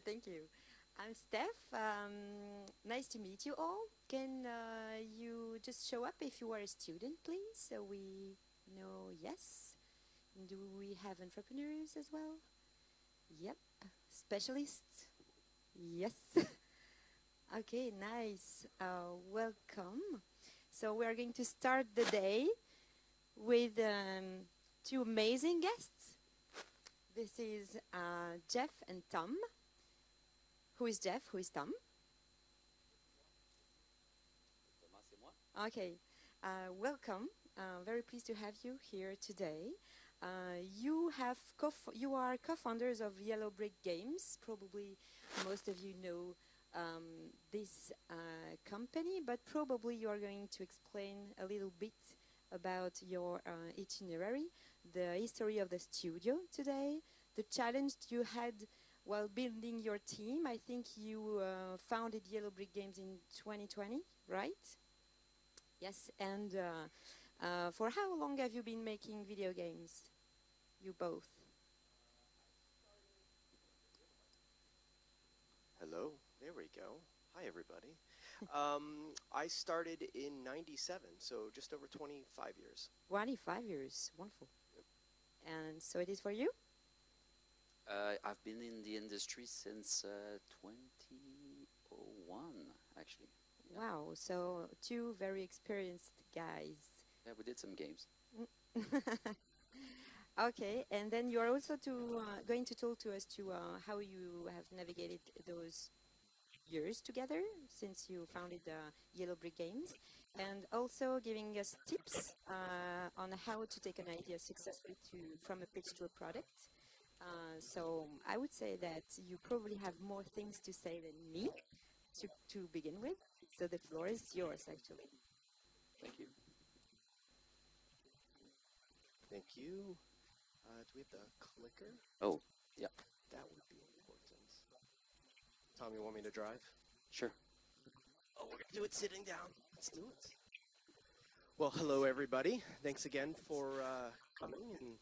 Thank you. I'm Steph. Nice to meet you all. Can you just show up if you are a student, please? So we know, yes. Do we have entrepreneurs as well? Yep. Specialists? Yes. Okay, nice. Welcome. So we are going to start the day with two amazing guests. This is Jeff and Tom. Who is Jeff? Who is Tom? Okay, welcome. Very pleased to have you here today. You are co-founders of Yellow Brick Games. Probably most of you know this company, but probably you are going to explain a little bit about your itinerary, the history of the studio today, the challenge you had while building your team. I think you founded Yellow Brick Games in 2020, right? Yes, and for how long have you been making video games? You both. Hello, there we go. Hi, everybody. I started in '97, so just over 25 years. 25 years, wonderful. And so it is for you? I've been in the industry since 2001, actually. Yeah. Wow, so two very experienced guys. Yeah, we did some games. Okay, and then you are also going to talk to us to how you have navigated those years together since you founded Yellow Brick Games, and also giving us tips on how to take an idea successfully from a pitch to a product. So I would say that you probably have more things to say than me to begin with. So the floor is yours, actually. Thank you. Thank you. Do we have the clicker? Oh, yeah, That would be important. Tom, you want me to drive? sure. Oh, we're gonna do it sitting down. Let's do it. Well, hello, everybody. Thanks again for coming and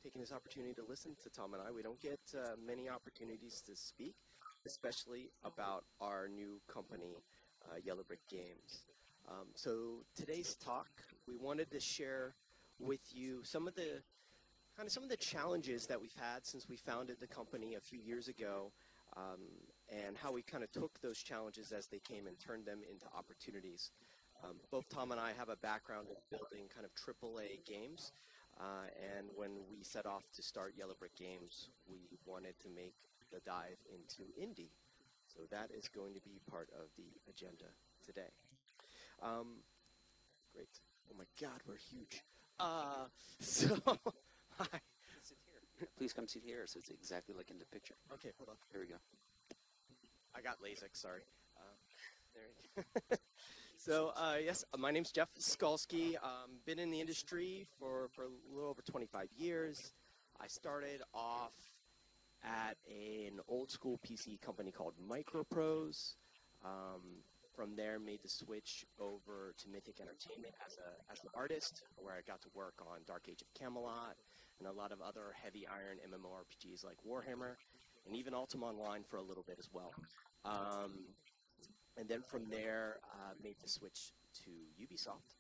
taking this opportunity to listen to Tom and I. We don't get many opportunities to speak, especially about our new company, Yellow Brick Games. So today's talk, we wanted to share with you some of the challenges that we've had since we founded the company a few years ago, um, and how we kind of took those challenges as they came and turned them into opportunities. Both Tom and I have a background in building kind of AAA games, and when we set off to start Yellow Brick Games, we wanted to make the dive into indie. So that is going to be part of the agenda today. Um, Great. Oh my God, we're huge. So, hi. Sit here. Please come sit here, so it's exactly like in the picture. Okay, hold on. Here we go. I got LASIK, sorry. There you go. So, yes, my name's Jeff Skalski. Been in the industry for a little over 25 years. I started off at an old school PC company called Microprose. From there, made the switch over to Mythic Entertainment as an artist, where I got to work on Dark Age of Camelot and a lot of other heavy iron MMORPGs like Warhammer, and even Ultima Online for a little bit as well. And then from there, made the switch to Ubisoft,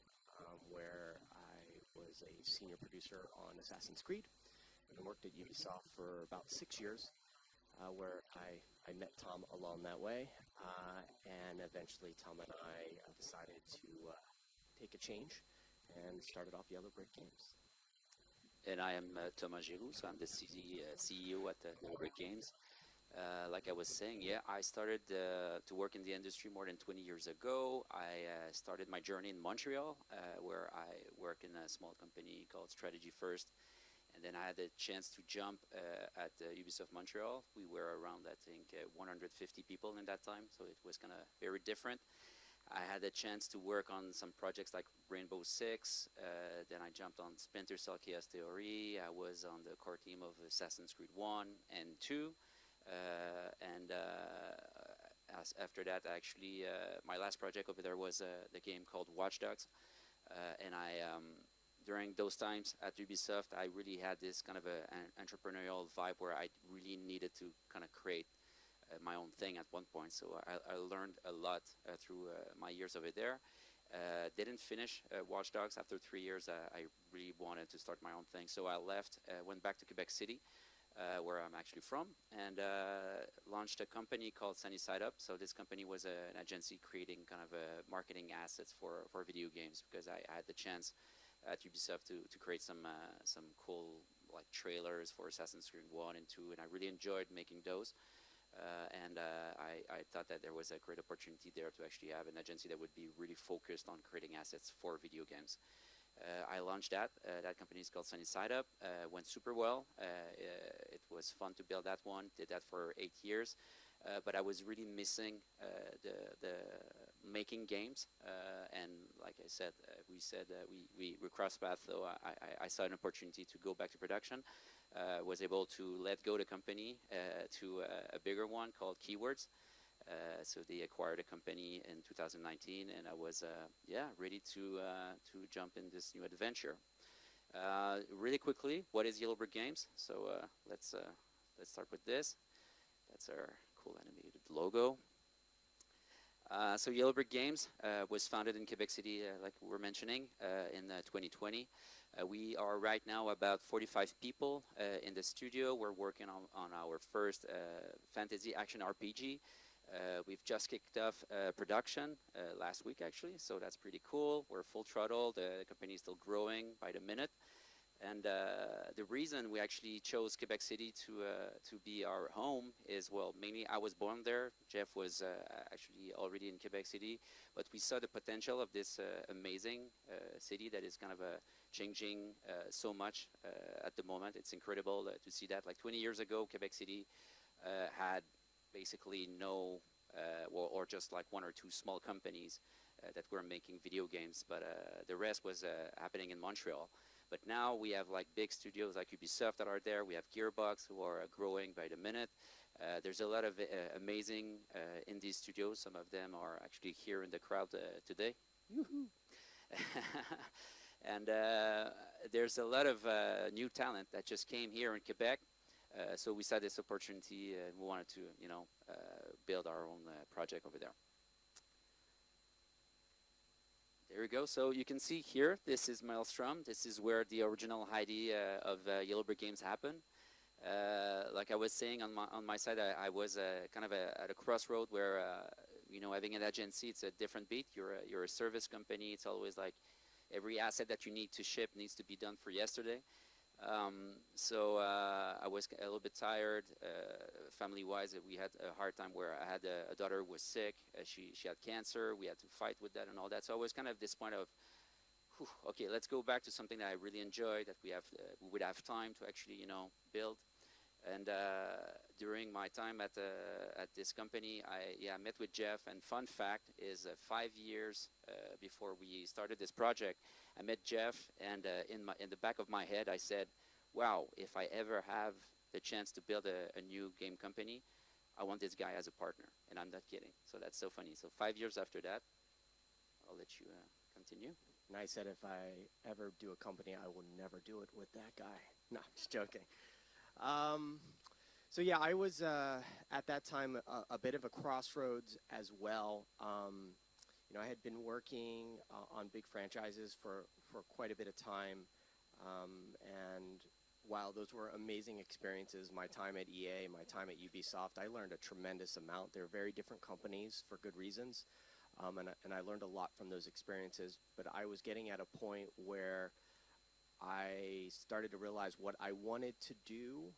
where I was a senior producer on Assassin's Creed, and worked at Ubisoft for about 6 years, where I met Tom along that way, and eventually Tom and I decided to take a change and started off Yellow Brick Games. And I am Thomas Giroux, so I'm the CEO at Yellow Brick Games. Like I was saying, yeah, I started to work in the industry more than 20 years ago. I started my journey in Montreal, where I work in a small company called Strategy First. And then I had a chance to jump at Ubisoft Montreal. We were around, I think, 150 people in that time, so it was kind of very different. I had a chance to work on some projects like Rainbow Six. Then I jumped on Splinter Cell Chaos Theory. I was on the core team of Assassin's Creed 1 and 2. After that, actually, my last project over there was the game called Watch Dogs. And during those times at Ubisoft, I really had this kind of an entrepreneurial vibe where I really needed to kind of create my own thing at one point. So I learned a lot through my years over there. Didn't finish Watch Dogs after 3 years. I really wanted to start my own thing. So I left, went back to Quebec City, where I'm actually from, and launched a company called Sunny Side Up. So this company was an agency creating kind of marketing assets for video games, because I had the chance at Ubisoft to create some cool like trailers for Assassin's Creed 1 and 2, and I really enjoyed making those. I thought that there was a great opportunity there to actually have an agency that would be really focused on creating assets for video games. I launched that. That company is called Sunny Side Up. Went super well. It was fun to build that one. Did that for 8 years. But I was really missing the making games. And like I said, we crossed paths. So I saw an opportunity to go back to production. Was able to let go the company to a bigger one called Keywords. So they acquired a company in 2019, and I was ready to jump in this new adventure. Really quickly, what is Yellowbird Games? So let's start with this. That's our cool animated logo. So Yellowbird Games was founded in Quebec City, like we were mentioning, in 2020. We are right now about 45 people in the studio. We're working on our first fantasy action RPG. We've just kicked off production last week, actually, so that's pretty cool. We're full throttle. The company is still growing by the minute. And the reason we actually chose Quebec City to be our home is, well, mainly I was born there. Jeff was actually already in Quebec City, but we saw the potential of this amazing city that is kind of changing so much at the moment. It's incredible to see that. Like 20 years ago, Quebec City had basically no, or just like 1 or 2 small companies that were making video games, but the rest was happening in Montreal. But now we have like big studios like Ubisoft that are there. We have Gearbox, who are growing by the minute. There's a lot of amazing indie studios. Some of them are actually here in the crowd today. And there's a lot of new talent that just came here in Quebec. So we saw this opportunity, and we wanted to, build our own project over there. There we go. So you can see here, this is Maelstrom. This is where the original idea of Yellowbird Games happened. Like I was saying on my side, I was kind of at a crossroad where, having an agency, it's a different beat. You're a service company. It's always like every asset that you need to ship needs to be done for yesterday. So I was a little bit tired. Family-wise, we had a hard time where I had a daughter who was sick. She had cancer. We had to fight with that and all that. So I was kind of at this point of, okay, let's go back to something that I really enjoy, that we would have time to actually, build. And during my time at this company, I met with Jeff. And fun fact is, 5 years before we started this project, I met Jeff, and in the back of my head, I said, "Wow, if I ever have the chance to build a new game company, I want this guy as a partner." And I'm not kidding. So that's so funny. So 5 years after that, I'll let you continue. And I said, if I ever do a company, I will never do it with that guy. No, just joking. So yeah, I was at that time a bit of a crossroads as well. I had been working on big franchises for quite a bit of time, and while those were amazing experiences, my time at EA, my time at Ubisoft, I learned a tremendous amount. They're very different companies for good reasons, and I learned a lot from those experiences. But I was getting at a point where I started to realize what I wanted to do,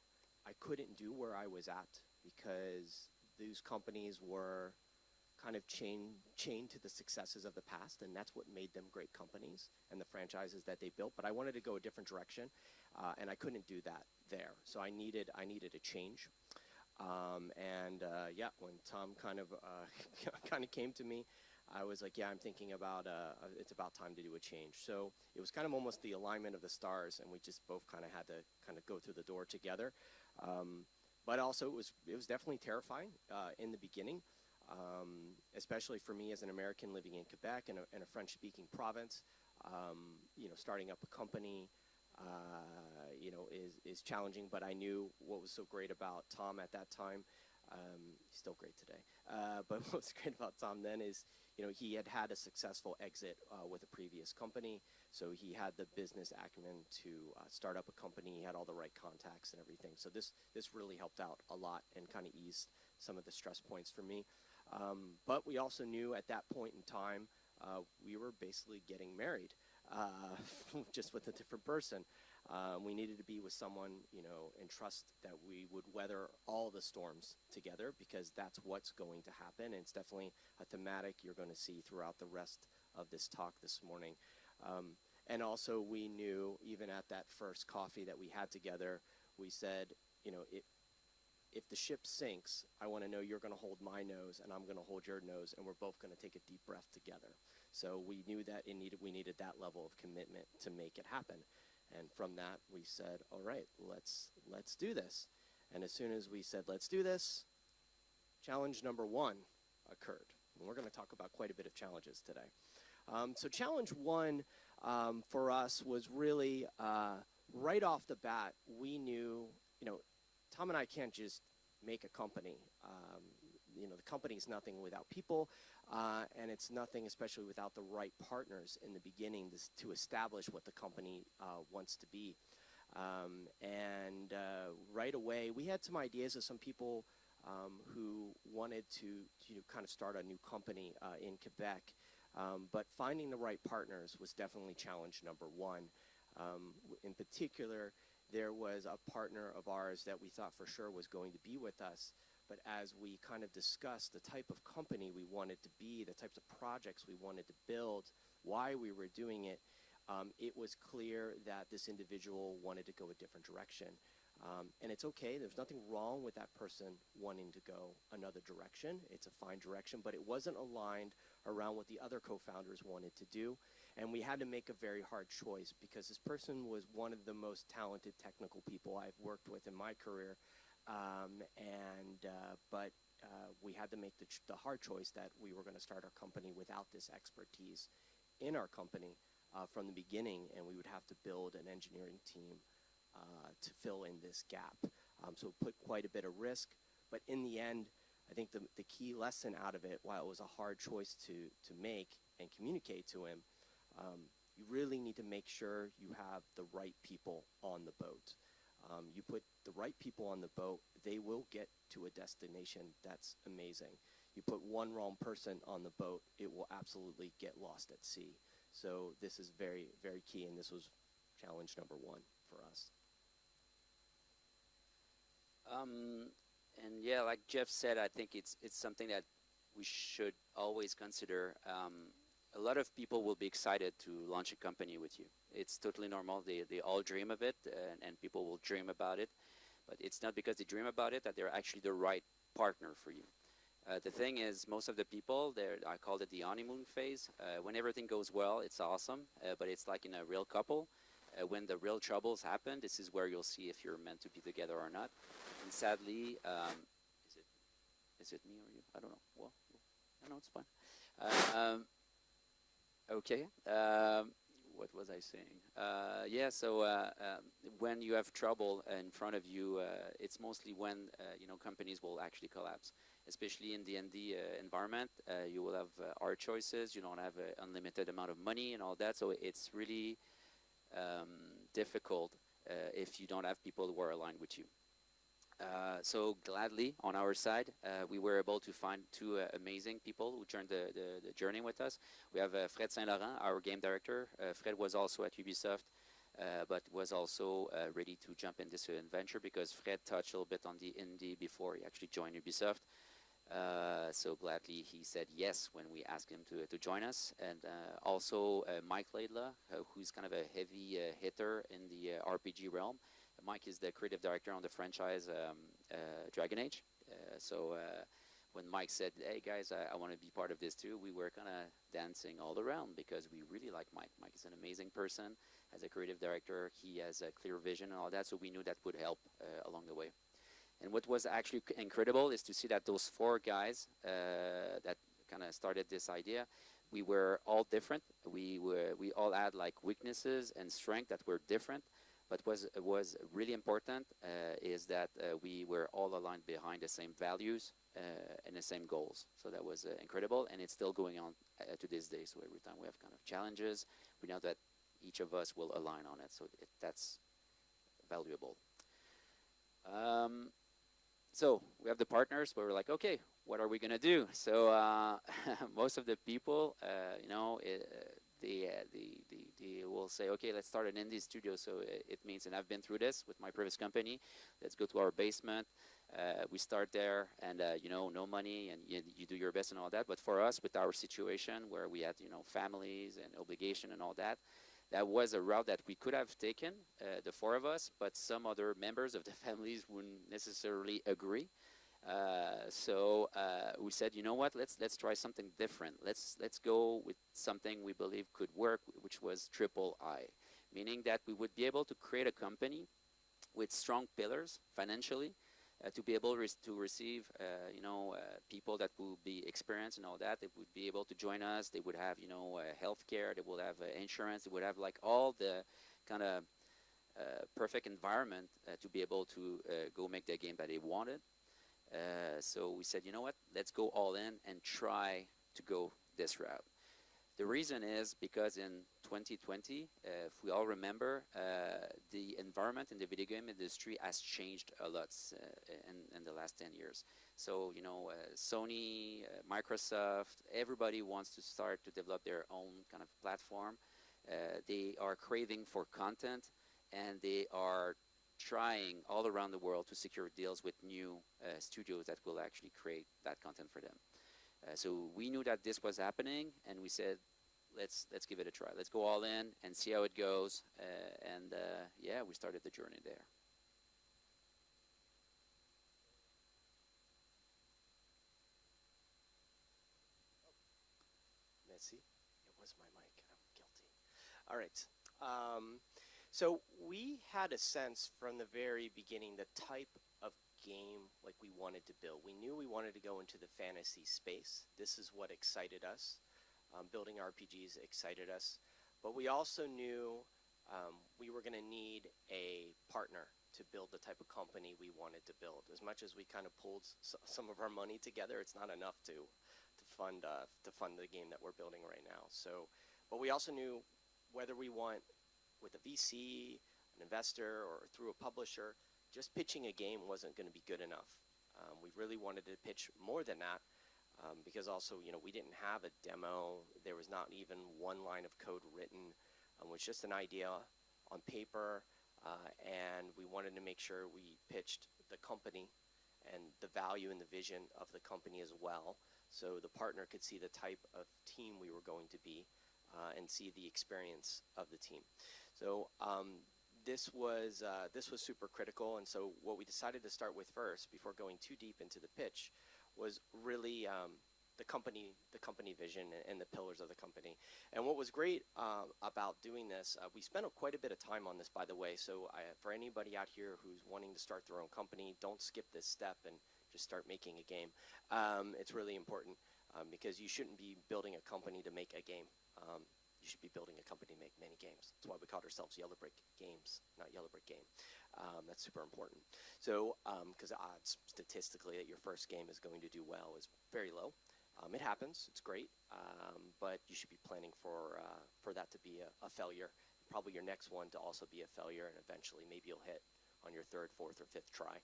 I couldn't do where I was at, because these companies were kind of chained to the successes of the past, and that's what made them great companies and the franchises that they built. But I wanted to go a different direction, and I couldn't do that there. So I needed a change. When Tom kind of came to me, I was like, I'm thinking about it's about time to do a change. So it was kind of almost the alignment of the stars, and we just both kind of had to kind of go through the door together. But also it was definitely terrifying in the beginning, especially for me as an American living in Quebec in a French-speaking province. Starting up a company, is challenging. But I knew what was so great about Tom at that time He's still great today. But what's great about Tom then is, he had a successful exit with a previous company. So he had the business acumen to start up a company. He had all the right contacts and everything. So this really helped out a lot and kind of eased some of the stress points for me. But we also knew at that point in time, we were basically getting married, just with a different person. We needed to be with someone, and trust that we would weather all the storms together, because that's what's going to happen. And it's definitely a thematic you're going to see throughout the rest of this talk this morning. And also we knew, even at that first coffee that we had together, we said, if the ship sinks, I want to know you're going to hold my nose and I'm going to hold your nose, and we're both going to take a deep breath together. So we knew that we needed that level of commitment to make it happen. And from that, we said, all right, let's do this. And as soon as we said, let's do this, challenge number 1 occurred. And we're going to talk about quite a bit of challenges today. So challenge 1 for us was really right off the bat, we knew, Tom and I can't just make a company. The company is nothing without people, and it's nothing, especially without the right partners in the beginning to establish what the company wants to be. And right away, we had some ideas of some people who wanted to kind of start a new company in Quebec, but finding the right partners was definitely challenge number 1. In particular, there was a partner of ours that we thought for sure was going to be with us. But as we kind of discussed the type of company we wanted to be, the types of projects we wanted to build, why we were doing it, it was clear that this individual wanted to go a different direction. And it's okay. There's nothing wrong with that person wanting to go another direction. It's a fine direction, but it wasn't aligned around what the other co-founders wanted to do. And we had to make a very hard choice, because this person was one of the most talented technical people I've worked with in my career. But we had to make the hard choice that we were going to start our company without this expertise in our company from the beginning, and we would have to build an engineering team to fill in this gap. So it put quite a bit of risk, but in the end, I think the key lesson out of it, while it was a hard choice to make and communicate to him, you really need to make sure you have the right people on the boat. You put the right people on the boat, they will get to a destination that's amazing. You put one wrong person on the boat, it will absolutely get lost at sea. So this is very, very key, and this was challenge number 1 for us. And yeah, like Jeff said, I think it's something that we should always consider. A lot of people will be excited to launch a company with you. It's totally normal. They all dream of it, and people will dream about it. But it's not because they dream about it that they're actually the right partner for you. The thing is, most of the people, I call it the honeymoon phase. When everything goes well, it's awesome, but it's like in a real couple. When the real troubles happen, this is where you'll see if you're meant to be together or not. And sadly, is it me or you? I don't know. Well, I know it's fine. Okay. What was I saying? Yeah. So when you have trouble in front of you, it's mostly when companies will actually collapse. Especially in the ND environment, you will have hard choices. You don't have an unlimited amount of money and all that. So it's really difficult if you don't have people who are aligned with you. So gladly, on our side, we were able to find 2 amazing people who joined the journey with us. We have Fred Saint-Laurent, our game director. Fred was also at Ubisoft, but was also ready to jump in this adventure, because Fred touched a little bit on the indie before he actually joined Ubisoft. So gladly he said yes when we asked him to join us. And also Mike Laidlaw, who's kind of a heavy hitter in the RPG realm. Mike is the creative director on the franchise Dragon Age. So when Mike said, hey guys, I want to be part of this too, we were kind of dancing all around, because we really like Mike. Mike is an amazing person. As a creative director, he has a clear vision and all that, so we knew that would help along the way. And what was actually incredible is to see that those 4 guys that kind of started this idea, we were all different. We all had like weaknesses and strength that were different, But was really important is that we were all aligned behind the same values and the same goals. So that was incredible, and it's still going on to this day. So every time we have kind of challenges, we know that each of us will align on it. So that's valuable. So we have the partners, but we're like, okay, what are we gonna do? So most of the people, they will say, okay, let's start an indie studio. So it means, and I've been through this with my previous company. Let's go to our basement. We start there, and no money, and you do your best and all that. But for us, with our situation where we had families and obligation and all that, that was a route that we could have taken, the four of us, but some other members of the families wouldn't necessarily agree. So we said, you know what? Let's try something different. Let's go with something we believe could work, which was triple I, meaning that we would be able to create a company with strong pillars financially, to be able to receive, people that will be experienced and all that. They would be able to join us. They would have, healthcare. They would have insurance. They would have like all the kind of perfect environment to be able to go make the game that they wanted. So we said, you know what? Let's go all in and try to go this route. The reason is because in 2020, if we all remember, the environment in the video game industry has changed a lot in the last 10 years. So, Sony, Microsoft, everybody wants to start to develop their own kind of platform. They are craving for content, and they are trying all around the world to secure deals with new studios that will actually create that content for them. So we knew that this was happening, and we said, let's give it a try. Let's go all in and see how it goes. Yeah, we started the journey there. Messy. It was my mic. I'm guilty. All right. So we had a sense from the very beginning the type of game like we wanted to build. We knew we wanted to go into the fantasy space. This is what excited us. Building RPGs excited us. But we also knew we were going to need a partner to build the type of company we wanted to build. As much as we kind of pulled some of our money together, it's not enough to fund the game that we're building right now. So, but we also knew whether we want with a VC, an investor, or through a publisher, just pitching a game wasn't going to be good enough. We really wanted to pitch more than that, because also, we didn't have a demo. There was not even one line of code written. It was just an idea on paper, and we wanted to make sure we pitched the company and the value and the vision of the company as well, so the partner could see the type of team we were going to be, and see the experience of the team. So this was super critical, and so what we decided to start with first, before going too deep into the pitch, was really the company vision and the pillars of the company. And what was great about doing this, we spent quite a bit of time on this, by the way. So for anybody out here who's wanting to start their own company, don't skip this step and just start making a game. It's really important, because you shouldn't be building a company to make a game. You should be building a company to make many games. That's why we called ourselves Yellow Brick Games, not Yellow Brick Game. That's super important. So, because the odds statistically that your first game is going to do well is very low. It happens. It's great. But you should be planning for that to be a failure. Probably your next one to also be a failure, and eventually maybe you'll hit on your third, fourth, or fifth try.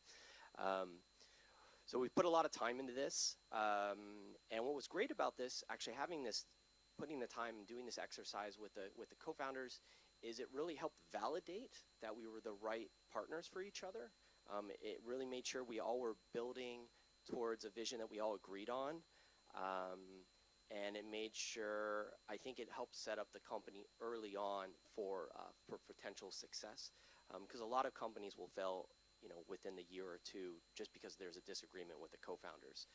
So we put a lot of time into this. And what was great about this, actually putting the time and doing this exercise with the co-founders, is it really helped validate that we were the right partners for each other. It really made sure we all were building towards a vision that we all agreed on. And it made sure, I think it helped set up the company early on for potential success. Because a lot of companies will fail, within the year or two, just because there's a disagreement with the co-founders.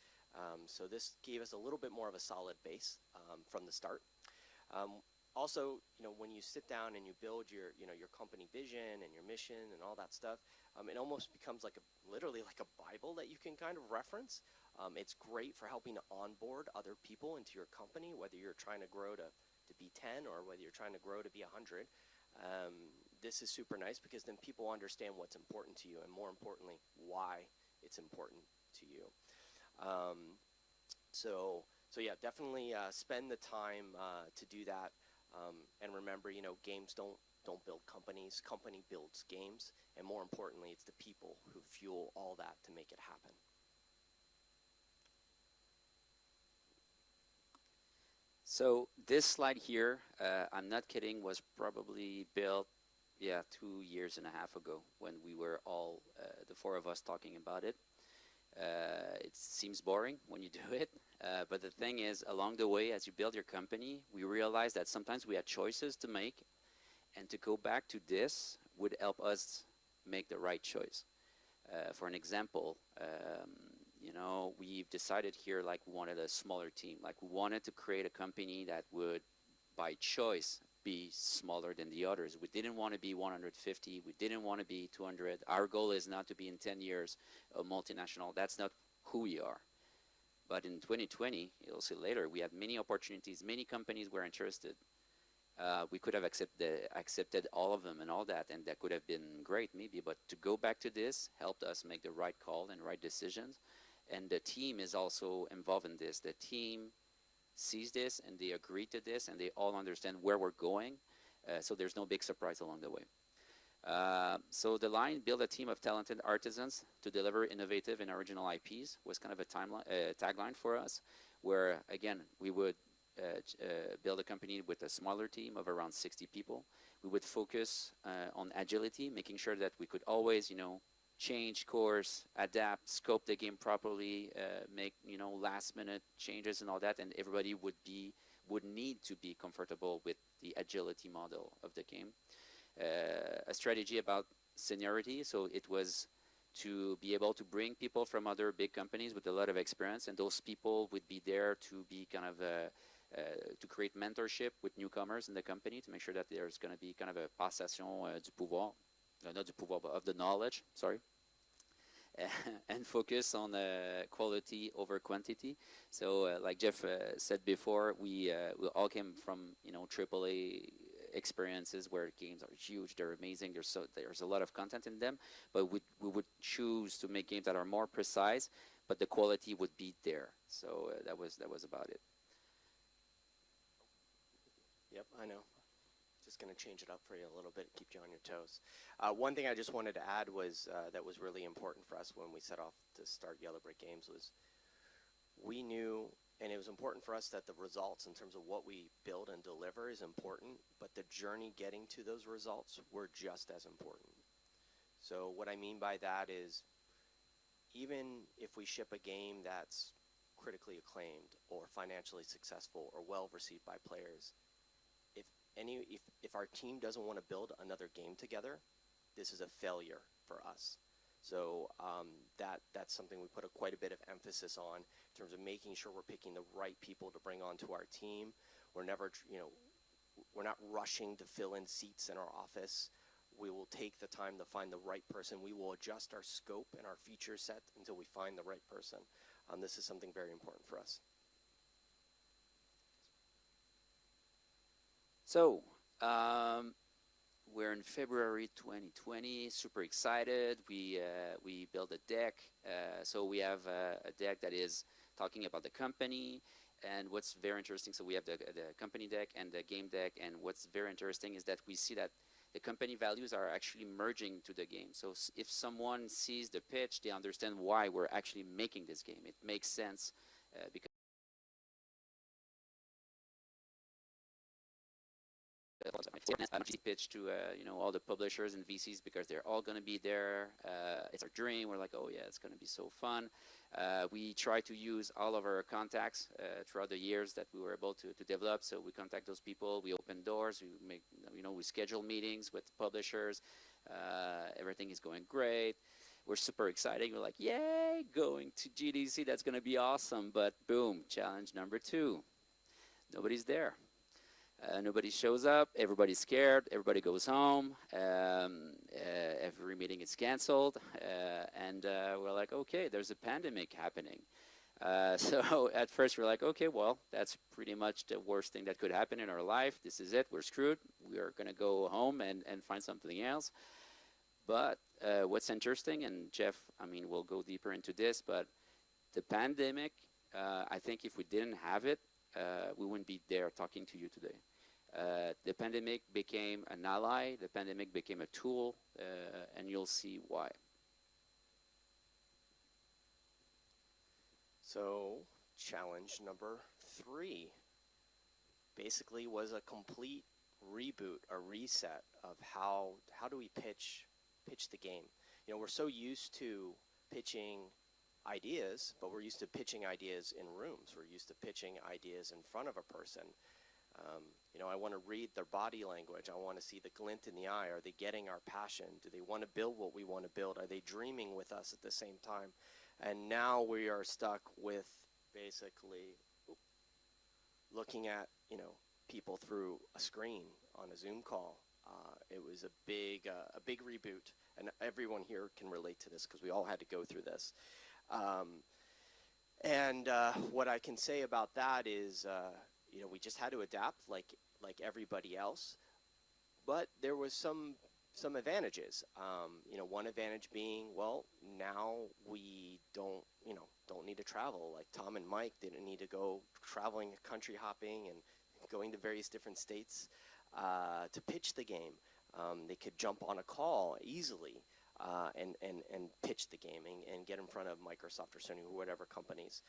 So this gave us a little bit more of a solid base from the start. Also, when you sit down and you build your company vision and your mission and all that stuff, it almost becomes literally like a Bible that you can kind of reference. It's great for helping to onboard other people into your company, whether you're trying to grow to be 10 or whether you're trying to grow to be 100. this is super nice because then people understand what's important to you, and more importantly, why it's important to you. So yeah, definitely spend the time to do that. And remember, games don't build companies. Company builds games, and more importantly, it's the people who fuel all that to make it happen. So this slide here, I'm not kidding, was probably built, 2.5 years ago when we were all, the four of us, talking about it. It seems boring when you do it, but the thing is, along the way, as you build your company, we realized that sometimes we had choices to make, and to go back to this would help us make the right choice. For an example, we've decided here, like, we wanted a smaller team. Like, we wanted to create a company that would, by choice, be smaller than the others. We didn't want to be 150. We didn't want to be 200. Our goal is not to be in 10 years a multinational. That's not who we are. But in 2020, you'll see later, we had many opportunities. Many companies were interested. We could have accepted all of them and all that, and that could have been great maybe. But to go back to this helped us make the right call and right decisions. And the team is also involved in this. The team sees this, and they agree to this, and they all understand where we're going. So there's no big surprise along the way. So the line, build a team of talented artisans to deliver innovative and original IPs, was kind of a tagline for us, where, again, we would build a company with a smaller team of around 60 people. We would focus on agility, making sure that we could always, change course, adapt, scope the game properly, make last minute changes and all that, and everybody would need to be comfortable with the agility model of the game. A strategy about seniority, so it was to be able to bring people from other big companies with a lot of experience, and those people would be there to be kind of to create mentorship with newcomers in the company, to make sure that there's going to be kind of a passation du pouvoir, not du pouvoir, but of the knowledge, sorry. And focus on quality over quantity. So like Jeff said before, we all came from AAA experiences where games are huge, they're amazing, there's a lot of content in them, but we would choose to make games that are more precise, but the quality would be there. So that was about it. Yep, I know. Just going to change it up for you a little bit, keep you on your toes. One thing I just wanted to add was that was really important for us when we set off to start Yellow Brick Games was we knew, and it was important for us, that the results in terms of what we build and deliver is important, but the journey getting to those results were just as important. So what I mean by that is even if we ship a game that's critically acclaimed or financially successful or well received by players, if our team doesn't want to build another game together, this is a failure for us. So that's something we put quite a bit of emphasis on in terms of making sure we're picking the right people to bring onto our team. We're never, we're not rushing to fill in seats in our office. We will take the time to find the right person. We will adjust our scope and our feature set until we find the right person. This is something very important for us. So, we're in February 2020, super excited. We built a deck. So we have a deck that is talking about the company and what's very interesting. So we have the company deck and the game deck. And what's very interesting is that we see that the company values are actually merging to the game. So if someone sees the pitch, they understand why we're actually making this game. It makes sense because pitch to all the publishers and VCs because they're all going to be there. It's our dream. We're like, oh yeah, it's going to be so fun. We try to use all of our contacts throughout the years that we were able to develop. So we contact those people. We open doors. We make we schedule meetings with publishers. Everything is going great. We're super excited. We're like, yay, going to GDC. That's going to be awesome. But boom, challenge number 2. Nobody's there. Nobody shows up. Everybody's scared. Everybody goes home. Every meeting is canceled. And we're like, okay, there's a pandemic happening. So at first we're like, okay, well, that's pretty much the worst thing that could happen in our life. This is it. We're screwed. We are going to go home and find something else. But what's interesting, and Jeff, I mean, we'll go deeper into this, but the pandemic, I think if we didn't have it, we wouldn't be there talking to you today. The pandemic became an ally, the pandemic became a tool, and you'll see why. So, challenge number 3 basically was a complete reboot, a reset of how do we pitch the game. You know, we're so used to pitching ideas, but we're used to pitching ideas in rooms. We're used to pitching ideas in front of a person. You know, I want to read their body language. I want to see the glint in the eye. Are they getting our passion? Do they want to build what we want to build? Are they dreaming with us at the same time? And now we are stuck with basically looking at, you know, people through a screen on a Zoom call. It was a big reboot, and everyone here can relate to this because we all had to go through this. What I can say about that is, you know, we just had to adapt like everybody else, but there was some advantages. You know, one advantage being, well, now we don't need to travel. Like Tom and Mike didn't need to go traveling, country hopping, and going to various different states to pitch the game. They could jump on a call easily and pitch the game and get in front of Microsoft or Sony or whatever companies.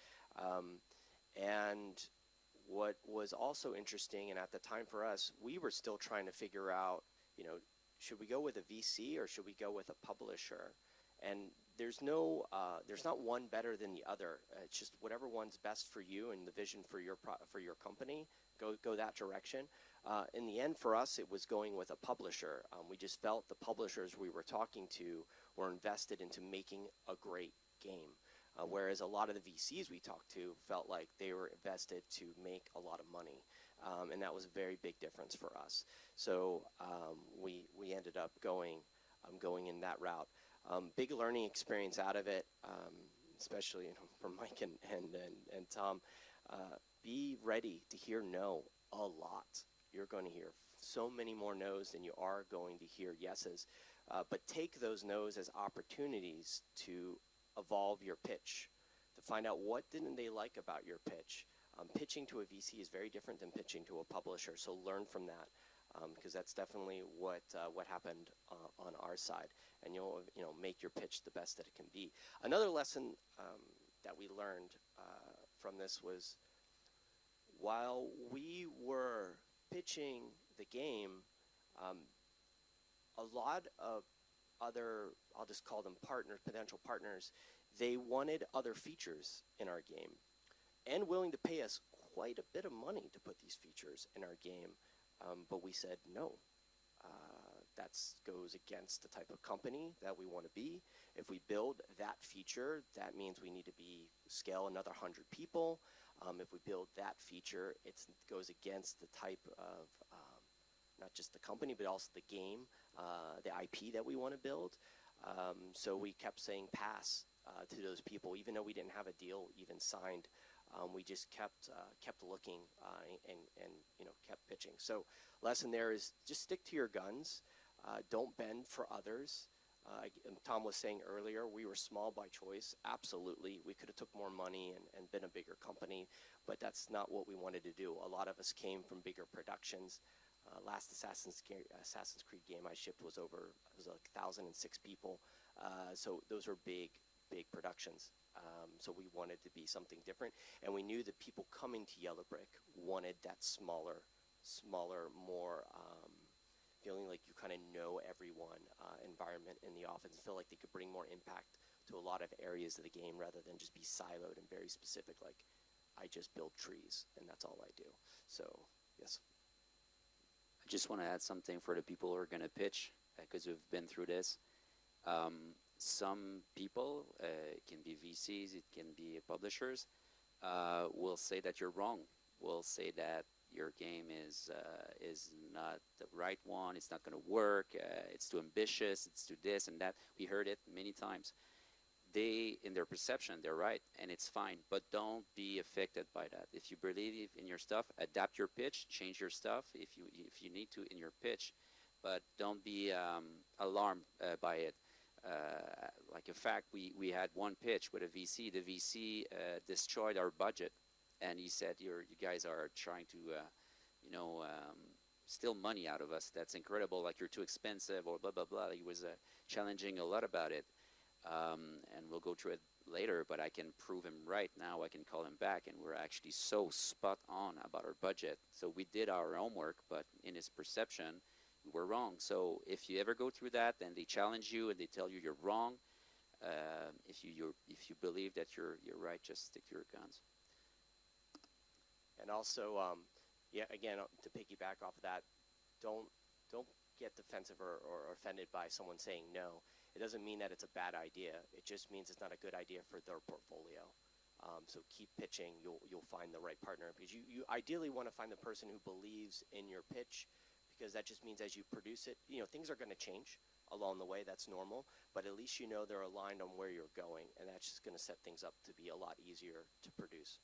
And what was also interesting, and at the time for us, we were still trying to figure out, you know, should we go with a VC or should we go with a publisher? And there's not one better than the other. It's just whatever one's best for you and the vision for your company, go that direction. In the end, for us, it was going with a publisher. We just felt the publishers we were talking to were invested into making a great game. Whereas a lot of the VCs we talked to felt like they were invested to make a lot of money. And that was a very big difference for us. So we ended up going in that route. Big learning experience out of it, especially, you know, from Mike and Tom. Be ready to hear no a lot. You're going to hear so many more no's than you are going to hear yeses. But take those no's as opportunities to evolve your pitch, to find out what didn't they like about your pitch. Pitching to a VC is very different than pitching to a publisher, so learn from that, because that's definitely what happened on our side, and you'll make your pitch the best that it can be. Another lesson that we learned from this was, while we were pitching the game, a lot of other, I'll just call them partners, potential partners, they wanted other features in our game and willing to pay us quite a bit of money to put these features in our game. But we said no. That goes against the type of company that we want to be. If we build that feature, that means we need to scale another 100 people. If we build that feature, it goes against the type of not just the company, but also the game, the IP that we want to build. So we kept saying pass to those people, even though we didn't have a deal even signed. We just kept looking and kept pitching. So lesson there is just stick to your guns. Don't bend for others. Tom was saying earlier, we were small by choice. Absolutely, we could have took more money and been a bigger company, but that's not what we wanted to do. A lot of us came from bigger productions. Last Assassin's Creed game I shipped was like 1,006 people. So those were big productions. So we wanted to be something different, and we knew that people coming to Yellow Brick wanted that smaller, more feeling like you kind of know everyone environment in the office, and feel like they could bring more impact to a lot of areas of the game rather than just be siloed and very specific, like I just build trees and that's all I do. So yes. I just want to add something for the people who are going to pitch, because we've been through this. Some people, it can be VCs, it can be publishers, will say that you're wrong. Will say that your game is not the right one. It's not going to work. It's too ambitious. It's too this and that. We heard it many times. they, in their perception, they're right, and it's fine. But don't be affected by that. If you believe in your stuff, adapt your pitch, change your stuff if you need to in your pitch, but don't be alarmed by it. Like in fact, we had one pitch with a VC. The VC destroyed our budget, and he said, you guys are trying to, steal money out of us. That's incredible. Like, you're too expensive, or blah blah blah. He was challenging a lot about it, and we'll go through it later. But I can prove him right now. I can call him back, and we're actually so spot on about our budget. So we did our homework, but in his perception, we were wrong. So if you ever go through that, and they challenge you and they tell you you're wrong, if you believe that you're right, just stick to your guns. And also, yeah, again, to piggyback off of that, don't get defensive or offended by someone saying no. It doesn't mean that it's a bad idea. It just means it's not a good idea for their portfolio. So keep pitching. You'll find the right partner, because you ideally want to find the person who believes in your pitch, because that just means as you produce it, things are going to change along the way. That's normal, but at least they're aligned on where you're going, and that's just going to set things up to be a lot easier to produce.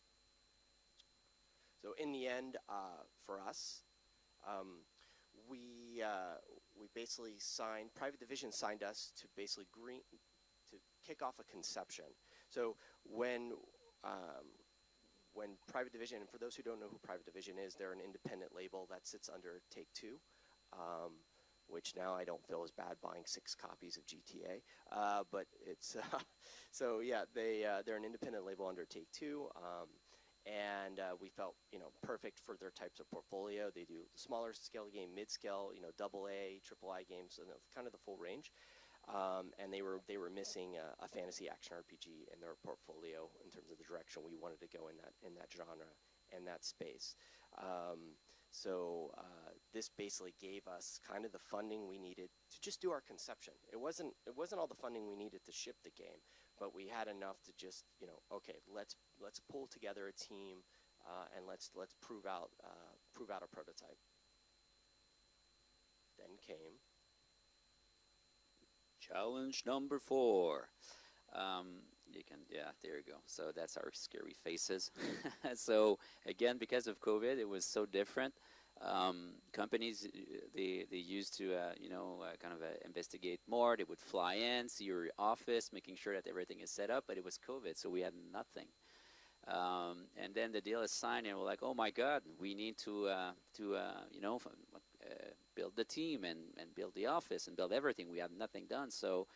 So in the end, for us, we basically signed, Private Division signed us to basically to kick off a conception. So when Private Division, and for those who don't know who Private Division is, they're an independent label that sits under Take-Two, which now I don't feel as bad buying 6 copies of GTA, but it's so yeah, they're an independent label under Take-Two. And we felt, perfect for their types of portfolio. They do smaller scale game, mid-scale, AA, AAA games, and kind of the full range. And they were missing a fantasy action RPG in their portfolio in terms of the direction we wanted to go in that genre and that space. So this basically gave us kind of the funding we needed to just do our conception. It wasn't all the funding we needed to ship the game, but we had enough to just, okay, let's pull together a team and let's prove out a prototype. Then came challenge number 4. There you go. So that's our scary faces. So again, because of COVID, it was so different. Companies, they used to investigate more. They would fly in, see your office, making sure that everything is set up, but it was COVID, so we had nothing. And then the deal is signed, and we're like, oh my God, we need to build the team and build the office and build everything. We had nothing done. So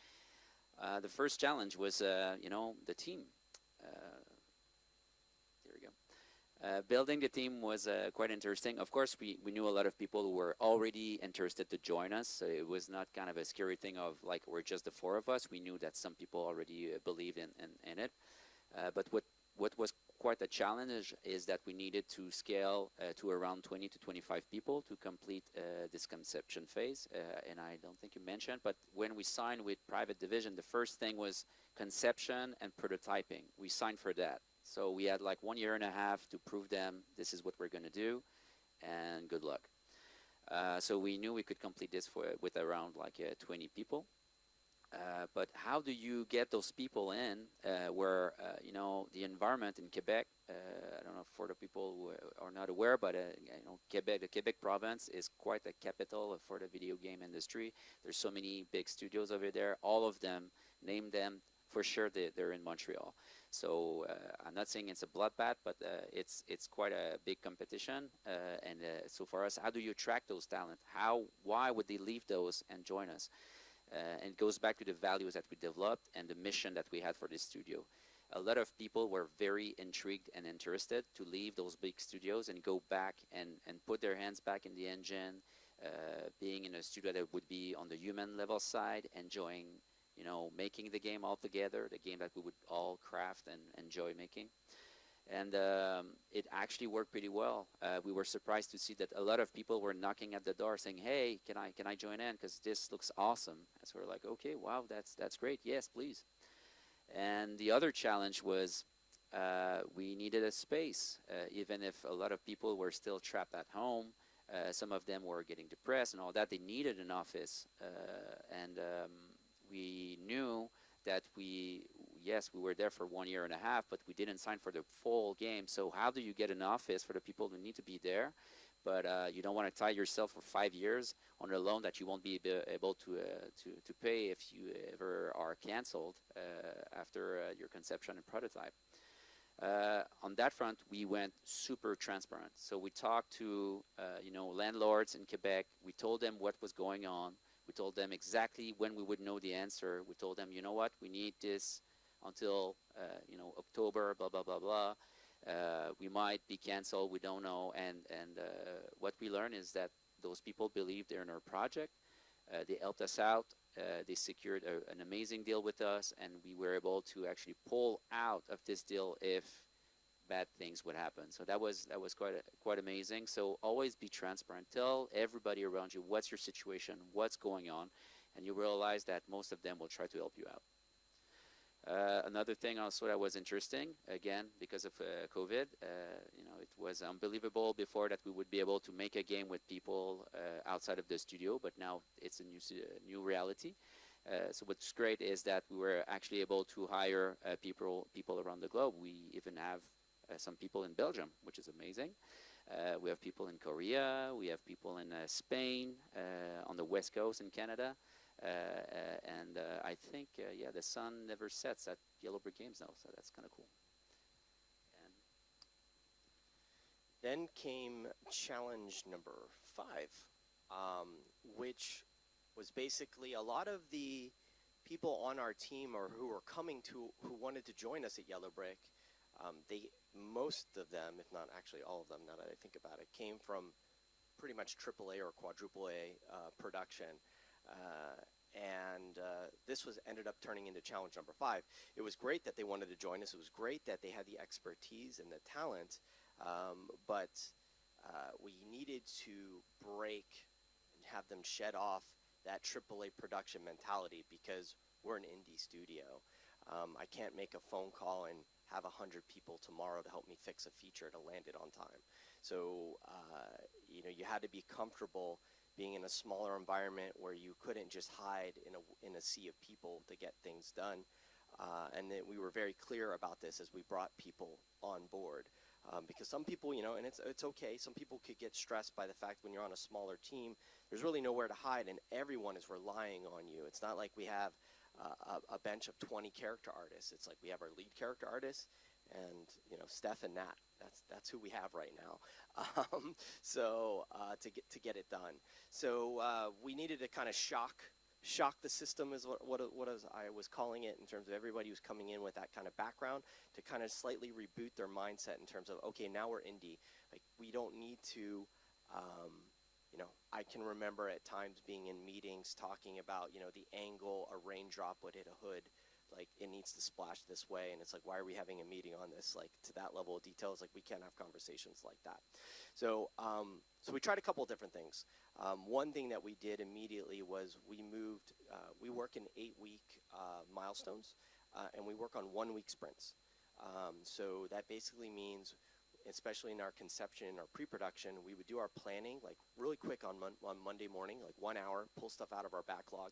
the first challenge was the team. Building the team was quite interesting. Of course, we knew a lot of people who were already interested to join us. So it was not kind of a scary thing of like we're just the 4 of us. We knew that some people already believed in it. But what was quite a challenge is that we needed to scale to around 20 to 25 people to complete this conception phase. And I don't think you mentioned, but when we signed with Private Division, the first thing was conception and prototyping. We signed for that. So we had like 1.5 years to prove them this is what we're going to do, and good luck. So we knew we could complete this with around like 20 people. But how do you get those people in where, the environment in Quebec, I don't know for the people who are not aware, but, Quebec, the Quebec province is quite a capital for the video game industry. There's so many big studios over there. All of them, name them, for sure they're in Montreal. So I'm not saying it's a bloodbath, but it's quite a big competition. So for us, how do you attract those talent? Why would they leave those and join us? And it goes back to the values that we developed and the mission that we had for this studio. A lot of people were very intrigued and interested to leave those big studios and go back and put their hands back in the engine, being in a studio that would be on the human level side, enjoying making the game all together, the game that we would all craft and enjoy making. And it actually worked pretty well. We were surprised to see that a lot of people were knocking at the door saying, hey, can I join in? Because this looks awesome. And so we're like, okay, wow, that's great. Yes, please. And the other challenge was we needed a space. Even if a lot of people were still trapped at home, some of them were getting depressed and all that, they needed an office. And we knew that we yes, we were there for 1 year and a half, but we didn't sign for the full game. So how do you get an office for the people who need to be there? But you don't want to tie yourself for 5 years on a loan that you won't be able to pay if you ever are canceled after your conception and prototype. On that front, we went super transparent. So we talked to landlords in Quebec. We told them what was going on. We told them exactly when we would know the answer. We told them, you know what, we need this until October, blah blah blah blah. We might be canceled. We don't know. And what we learned is that those people believed in our project. They helped us out. They secured an amazing deal with us, and we were able to actually pull out of this deal if bad things would happen. So that was quite amazing. So always be transparent. Tell everybody around you what's your situation, what's going on, and you realize that most of them will try to help you out. Another thing also that was interesting, again, because of COVID, it was unbelievable before that we would be able to make a game with people outside of the studio, but now it's a new reality. So what's great is that we were actually able to hire people around the globe. We even have some people in Belgium, which is amazing. We have people in Korea. We have people in Spain, on the West Coast in Canada. And I think, the sun never sets at Yellow Brick Games now, so that's kind of cool. And then came challenge number 5, which was basically a lot of the people on our team or who wanted to join us at Yellow Brick. Most of them, if not actually all of them, now that I think about it, came from pretty much AAA or quadruple A production. And this ended up turning into challenge number 5. It was great that they wanted to join us. It was great that they had the expertise and the talent, but we needed to break and have them shed off that AAA production mentality because we're an indie studio. I can't make a phone call and have 100 people tomorrow to help me fix a feature to land it on time. So, you had to be comfortable being in a smaller environment where you couldn't just hide in a sea of people to get things done. And then we were very clear about this as we brought people on board. Because some people, and it's okay, some people could get stressed by the fact when you're on a smaller team, there's really nowhere to hide and everyone is relying on you. It's not like we have a bench of 20 character artists. It's like we have our lead character artists and Steph and Nat. That's who we have right now. To get it done. So we needed to kind of shock the system is what I was calling it, in terms of everybody who's coming in with that kind of background, to kind of slightly reboot their mindset in terms of, okay, now we're indie. Like, we don't need to, I can remember at times being in meetings talking about, the angle a raindrop would hit a hood. Like, it needs to splash this way, and it's like, why are we having a meeting on this? Like, to that level of detail, it's like, we can't have conversations like that. So we tried a couple of different things. One thing that we did immediately was we work in 8-week milestones, and we work on 1-week sprints. So that basically means, especially in our conception and our pre-production, we would do our planning, like, really quick on Monday morning, like 1 hour, pull stuff out of our backlog.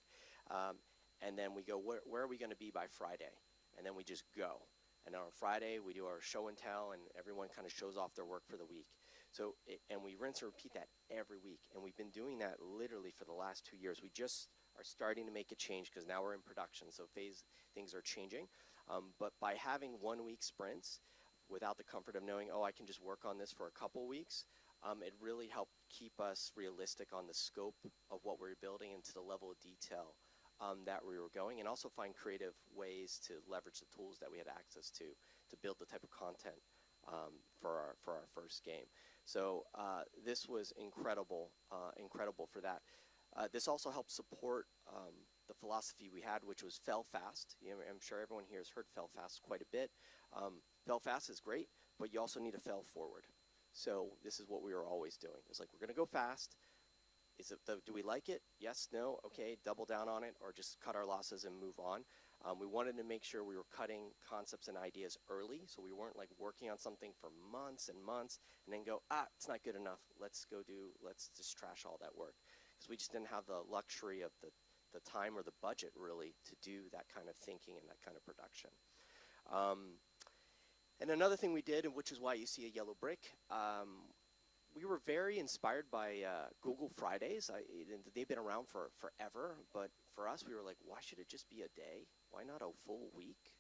And then we go, where are we going to be by Friday? And then we just go. And on Friday, we do our show and tell, and everyone kind of shows off their work for the week. So, and we rinse and repeat that every week. And we've been doing that literally for the last 2 years. We just are starting to make a change because now we're in production. So things are changing. But by having 1-week sprints, without the comfort of knowing, I can just work on this for a couple weeks, it really helped keep us realistic on the scope of what we're building and to the level of detail that we were going, and also find creative ways to leverage the tools that we had access to build the type of content for our first game. So this was incredible for that. This also helped support the philosophy we had, which was fail fast. I'm sure everyone here has heard fail fast quite a bit. Fail fast is great, but you also need to fail forward. So this is what we were always doing. It's like, we're going to go fast. Do we like it? Yes, no, okay, double down on it, or just cut our losses and move on. We wanted to make sure we were cutting concepts and ideas early, so we weren't like working on something for months and months and then go, it's not good enough. Let's just trash all that work. Because we just didn't have the luxury of the time or the budget really to do that kind of thinking and that kind of production. And another thing we did, and which is why you see a yellow brick, we were very inspired by Google Fridays. They've been around for forever, but for us, we were like, why should it just be a day? Why not a full week?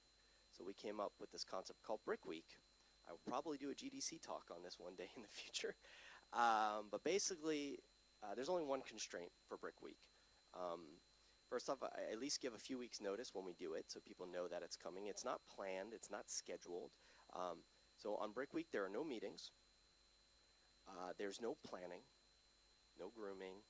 So we came up with this concept called Brick Week. I will probably do a GDC talk on this one day in the future. But basically, there's only one constraint for Brick Week. First off, I at least give a few weeks notice when we do it so people know that it's coming. It's not planned, it's not scheduled. So on Brick Week, there are no meetings. There's no planning, no grooming.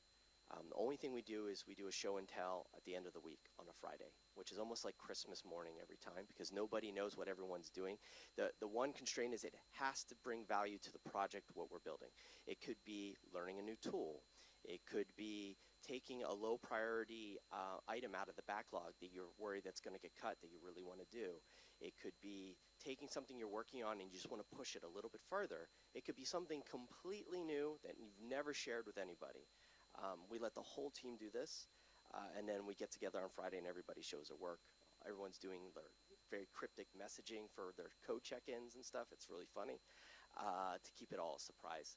The only thing we do is we do a show and tell at the end of the week on a Friday, which is almost like Christmas morning every time because nobody knows what everyone's doing. The one constraint is it has to bring value to the project, what we're building. It could be learning a new tool. It could be taking a low priority item out of the backlog that you're worried that's going to get cut that you really want to do. It could be taking something you're working on and you just want to push it a little bit further. It could be something completely new that you've never shared with anybody. We let the whole team do this, and then we get together on Friday and everybody shows their work. Everyone's doing their very cryptic messaging for their code check-ins and stuff. It's really funny to keep it all a surprise.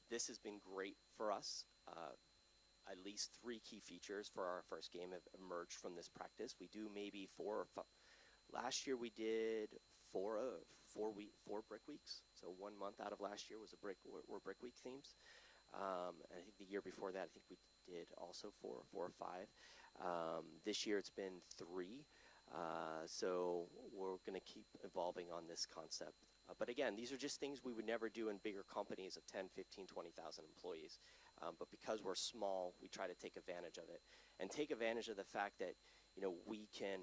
This has been great for us. At least 3 key features for our first game have emerged from this practice. We do maybe 4 or 5. Last year we did 4 Brick Weeks. So 1 month out of last year were Brick Week themes. I think the year before that, I think we did also 4 or 5. This year it's been 3. So we're going to keep evolving on this concept. But again, these are just things we would never do in bigger companies of 10, 15, 20,000 employees. But because we're small, we try to take advantage of it and take advantage of the fact that, we can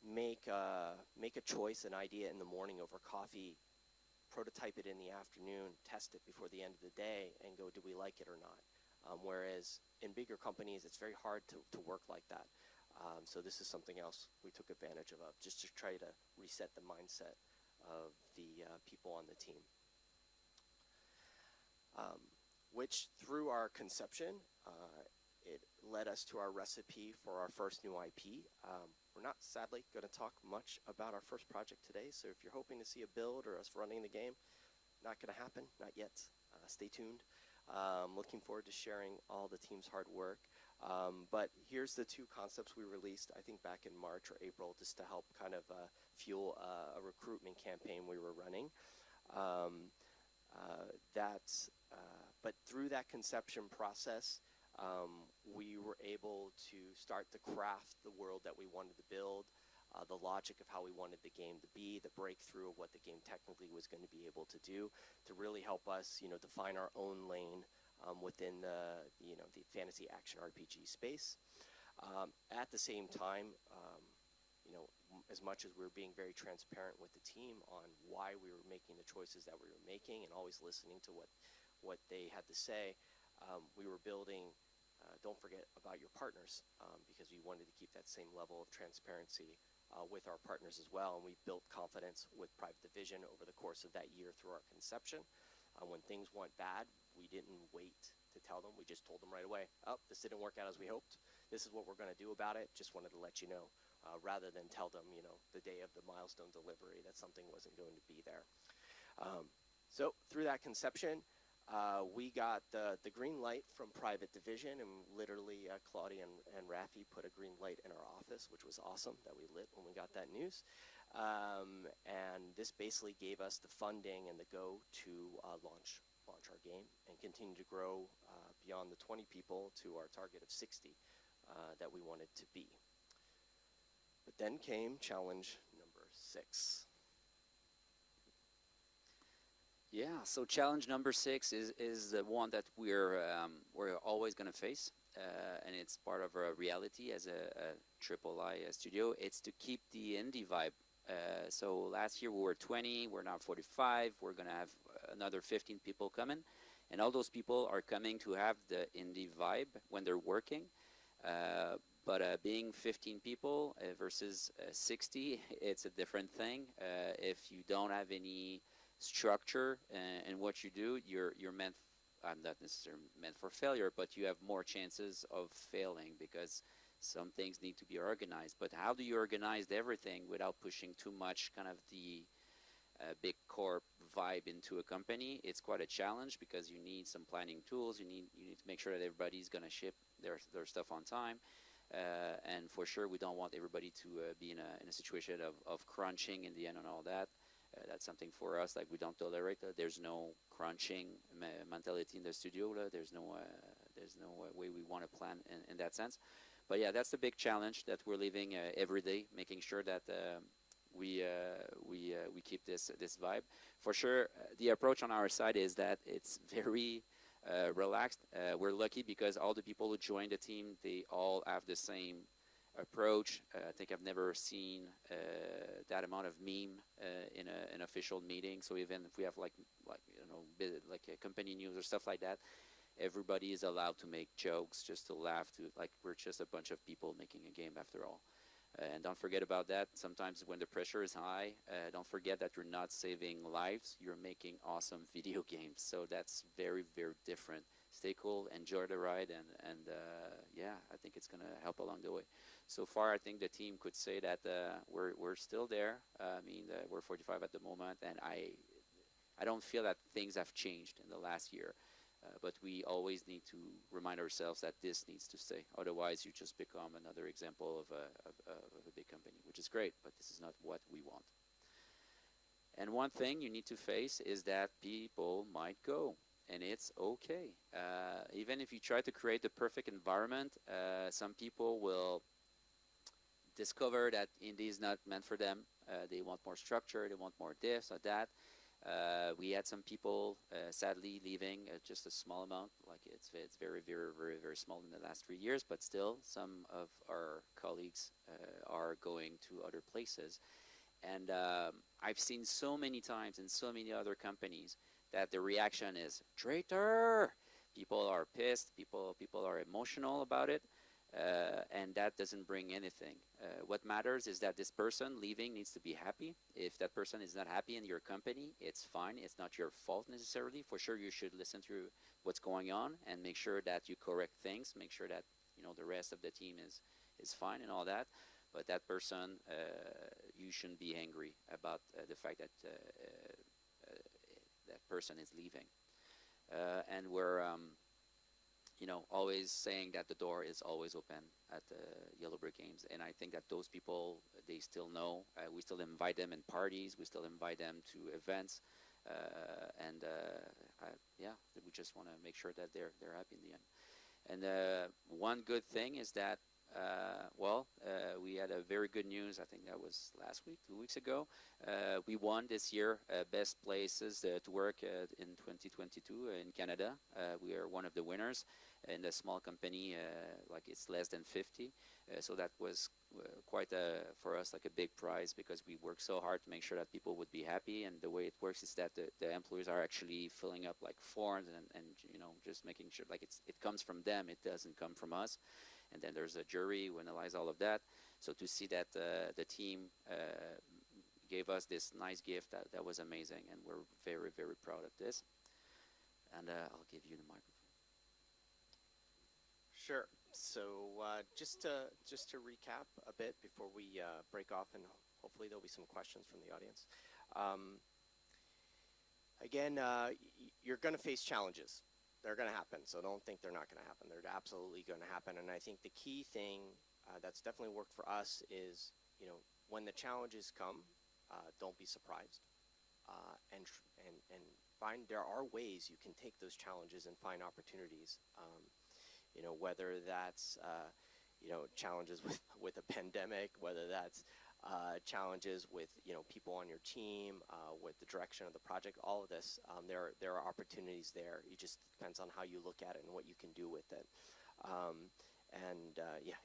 make a choice, an idea in the morning over coffee, prototype it in the afternoon, test it before the end of the day, and go, do we like it or not? Whereas in bigger companies, it's very hard to work like that. So this is something else we took advantage of, just to try to reset the mindset of the people on the team. Which through our conception, it led us to our recipe for our first new IP. We're not, sadly, going to talk much about our first project today, so if you're hoping to see a build or us running the game, not going to happen, not yet. Stay tuned. Looking forward to sharing all the team's hard work. But here's the 2 concepts we released, I think back in March or April, just to help kind of fuel a recruitment campaign we were running. But through that conception process, we were able to start to craft the world that we wanted to build, the logic of how we wanted the game to be, the breakthrough of what the game technically was going to be able to do, to really help us, define our own lane within the fantasy action RPG space. At the same time, as much as we were being very transparent with the team on why we were making the choices that we were making and always listening to what they had to say, we were building, don't forget about your partners, because we wanted to keep that same level of transparency with our partners as well. And we built confidence with Private Division over the course of that year through our conception. When things went bad, we didn't wait to tell them. We just told them right away, this didn't work out as we hoped. This is what we're going to do about it. Just wanted to let you know, rather than tell them, the day of the milestone delivery that something wasn't going to be there. So through that conception, we got the green light from Private Division, and literally Claudia and Rafi put a green light in our office, which was awesome that we lit when we got that news. And this basically gave us the funding and the go to launch our game and continue to grow beyond the 20 people to our target of 60 that we wanted to be. But then came challenge number 6. Yeah, so challenge number 6 is the one that we're always going to face, and it's part of our reality as a AAA studio. It's to keep the indie vibe. So last year we were 20, we're now 45. We're going to have another 15 people coming, and all those people are coming to have the indie vibe when they're working. But being 15 people versus 60, it's a different thing. If you don't have any structure in what you do, you're meant. I'm not necessarily meant for failure, but you have more chances of failing because some things need to be organized. But how do you organize everything without pushing too much kind of the big corp vibe into a company? It's quite a challenge because you need some planning tools. You need to make sure that everybody's going to ship their stuff on time. And for sure, we don't want everybody to be in a situation of crunching in the end and all that. That's something for us, like we don't tolerate. There's no crunching mentality in the studio. There's no way we want to plan in that sense. But yeah, that's the big challenge that we're living every day, making sure that we keep this vibe. For sure, the approach on our side is that it's very relaxed. We're lucky because all the people who join the team, they all have the same approach. I think I've never seen that amount of meme in an official meeting. So even if we have like a company news or stuff like that, everybody is allowed to make jokes, just to laugh, to like we're just a bunch of people making a game after all. And don't forget about that. Sometimes when the pressure is high, don't forget that you're not saving lives, you're making awesome video games. So that's very, very different. Stay cool, enjoy the ride, and yeah, I think it's gonna help along the way. So far, I think the team could say that we're still there. I mean, we're 45 at the moment, and I don't feel that things have changed in the last year. But we always need to remind ourselves that this needs to stay. Otherwise, you just become another example of a big company, which is great, but this is not what we want. And one thing you need to face is that people might go, and it's okay. Even if you try to create the perfect environment, some people will discover that indie is not meant for them. They want more structure, they want more this or that. We had some people sadly leaving, just a small amount, like it's very, very, very, very small in the last 3 years, but still some of our colleagues are going to other places. And I've seen so many times in so many other companies that the reaction is traitor. People are pissed, people are emotional about it. And that doesn't bring anything. What matters is that this person leaving needs to be happy. If that person is not happy in your company, it's fine. It's not your fault necessarily. For sure, you should listen to what's going on and make sure that you correct things. Make sure that the rest of the team is fine and all that. But that person, you shouldn't be angry about the fact that that person is leaving. And we're always saying that the door is always open at the Yellow Brick Games. And I think that those people, they still know. We still invite them in parties. We still invite them to events. Yeah, we just want to make sure that they're happy in the end. And one good thing is that, we had a very good news. I think that was last week, 2 weeks ago. We won this year Best Places to Work in 2022 in Canada. We are one of the winners in a small company, like it's less than 50. So that was quite for us like a big prize because we worked so hard to make sure that people would be happy. And the way it works is that the employees are actually filling up like forms and just making sure like it comes from them. It doesn't come from us. And then there's a jury who analyze all of that. So to see that the team gave us this nice gift, that was amazing. And we're very, very proud of this. And I'll give you the microphone. Sure. So just to recap a bit before we break off, and hopefully there'll be some questions from the audience. Again, you're going to face challenges. They're going to happen, so don't think they're not going to happen. They're absolutely going to happen. And I think the key thing that's definitely worked for us is, when the challenges come, don't be surprised, and find there are ways you can take those challenges and find opportunities. Whether that's challenges with a pandemic, whether that's challenges with people on your team, with the direction of the project, all of this, there are opportunities there. It just depends on how you look at it and what you can do with it.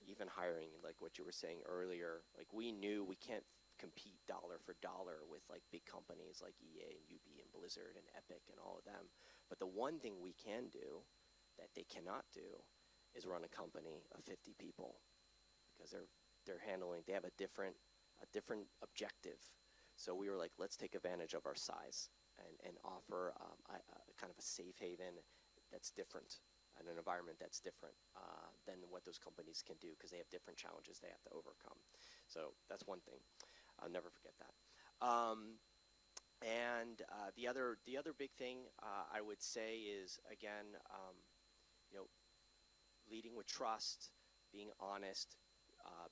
Even hiring, like what you were saying earlier, like we knew we can't compete dollar for dollar with like big companies like EA and UB and Blizzard and Epic and all of them. But the one thing we can do that they cannot do is run a company of 50 people, because they have a different objective. So we were like, let's take advantage of our size and offer a kind of a safe haven that's different. and an environment that's different than what those companies can do because they have different challenges they have to overcome. So that's one thing. I'll never forget that. And the other big thing I would say is, again, you know, leading with trust, being honest,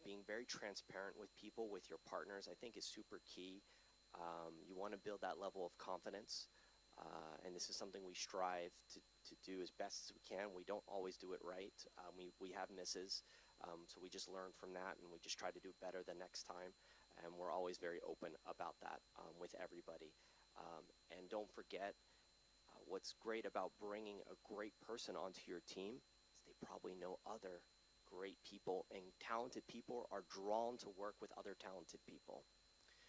being very transparent with people, with your partners, I think is super key. You want to build that level of confidence, and this is something we strive to do as best as we can. We don't always do it right. We have misses, so we just learn from that, and we just try to do better the next time. And we're always very open about that with everybody. And don't forget, what's great about bringing a great person onto your team is they probably know other great people, and talented people are drawn to work with other talented people.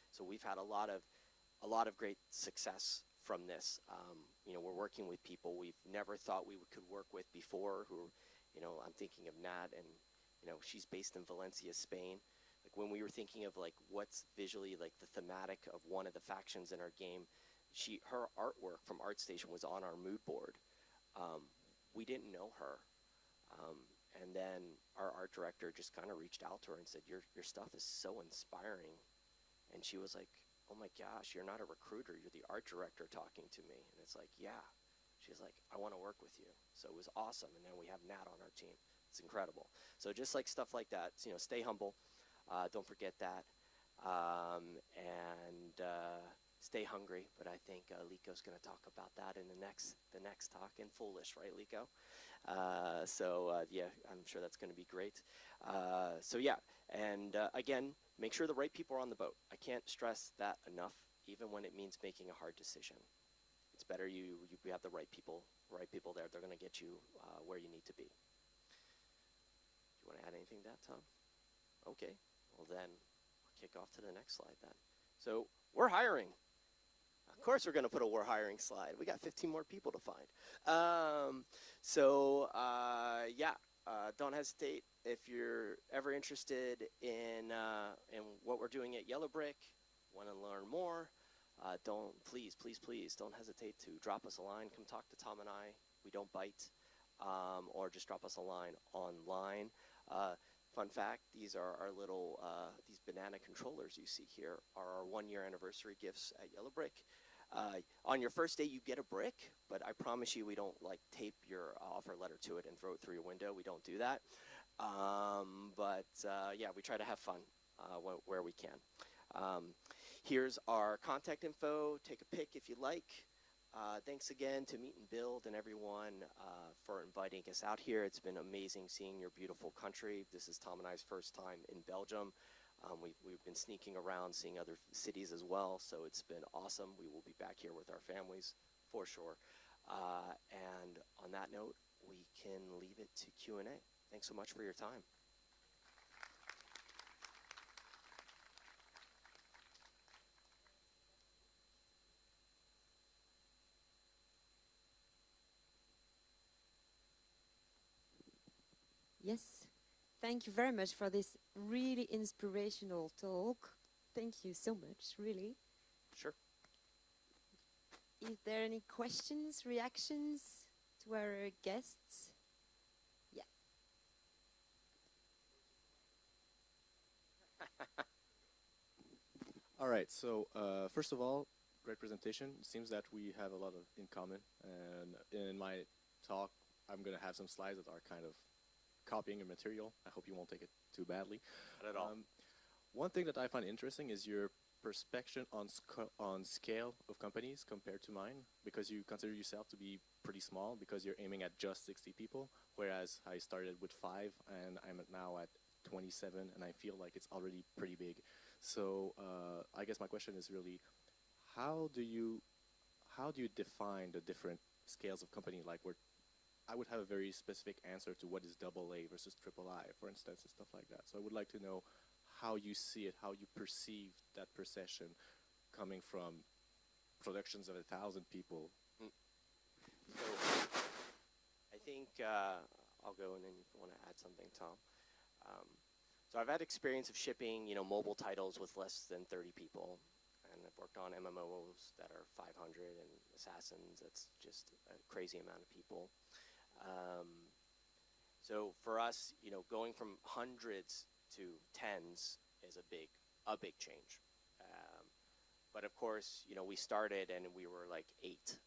So we've had a lot of great success from this. You know, we're working with people we've never thought we could work with before. Who, you know, I'm thinking of Nat, and you know, she's based in Valencia, Spain. Like when we were thinking of like what's visually like the thematic of one of the factions in our game, her artwork from ArtStation was on our mood board. We didn't know her, and then our art director just kind of reached out to her and said, "Your stuff is so inspiring," and she was like, "Oh my gosh, you're not a recruiter, you're the art director talking to me." And it's like, "Yeah." She's like, "I want to work with you." So it was awesome, and then we have Nat on our team. It's incredible. So just like stuff like that, you know, stay humble. Don't forget that, and stay hungry. But I think Lico's going to talk about that in the next talk in Foolish, right, Lico? Yeah, I'm sure that's going to be great. So yeah, and again, make sure the right people are on the boat. I can't stress that enough, even when it means making a hard decision. It's better you have the right people there. They're going to get you where you need to be. Do you want to add anything to that, Tom? Okay. Well, then I'll kick off to the next slide then. So we're hiring. Of course we're going to put a we're hiring slide. We got 15 more people to find. Don't hesitate if you're ever interested in what we're doing at Yellow Brick, want to learn more. Please don't hesitate to drop us a line. Come talk to Tom and I. We don't bite. Or just drop us a line online. Fun fact, these are our little, these banana controllers you see here are our 1-year anniversary gifts at Yellow Brick. On your first day, you get a brick, but I promise you we don't like tape your offer letter to it and throw it through your window. We don't do that. Yeah, we try to have fun where we can. Here's our contact info. Take a pic if you like. Thanks again to MEET&BUILD and everyone for inviting us out here. It's been amazing seeing your beautiful country. This is Tom and I's first time in Belgium. We've been sneaking around, seeing other cities as well, so it's been awesome. We will be back here with our families for sure. And on that note, we can leave it to Q&A. Thanks so much for your time. Yes, thank you very much for this really inspirational talk. Thank you so much, really. Sure. Is there any questions, reactions to our guests? Yeah. All right, so first of all, great presentation. It seems that we have a lot in common, and in my talk, I'm going to have some slides that are kind of copying a material. I hope you won't take it too badly. Not at all. One thing that I find interesting is your perspective on scale of companies compared to mine, because you consider yourself to be pretty small because you're aiming at just 60 people, whereas I started with 5 and I'm now at 27, and I feel like it's already pretty big. So I guess my question is really, how do you define the different scales of company? Like, I would have a very specific answer to what is AA versus III, for instance, and stuff like that. So I would like to know how you see it, how you perceive that procession coming from productions of 1,000 people. So I think I'll go, and then if you want to add something, Tom. So I've had experience of shipping, mobile titles with less than 30 people, and I've worked on MMOs that are 500 and Assassins. That's just a crazy amount of people. Um, so for us, going from hundreds to tens is a big change. But of course, we started and we were like 8.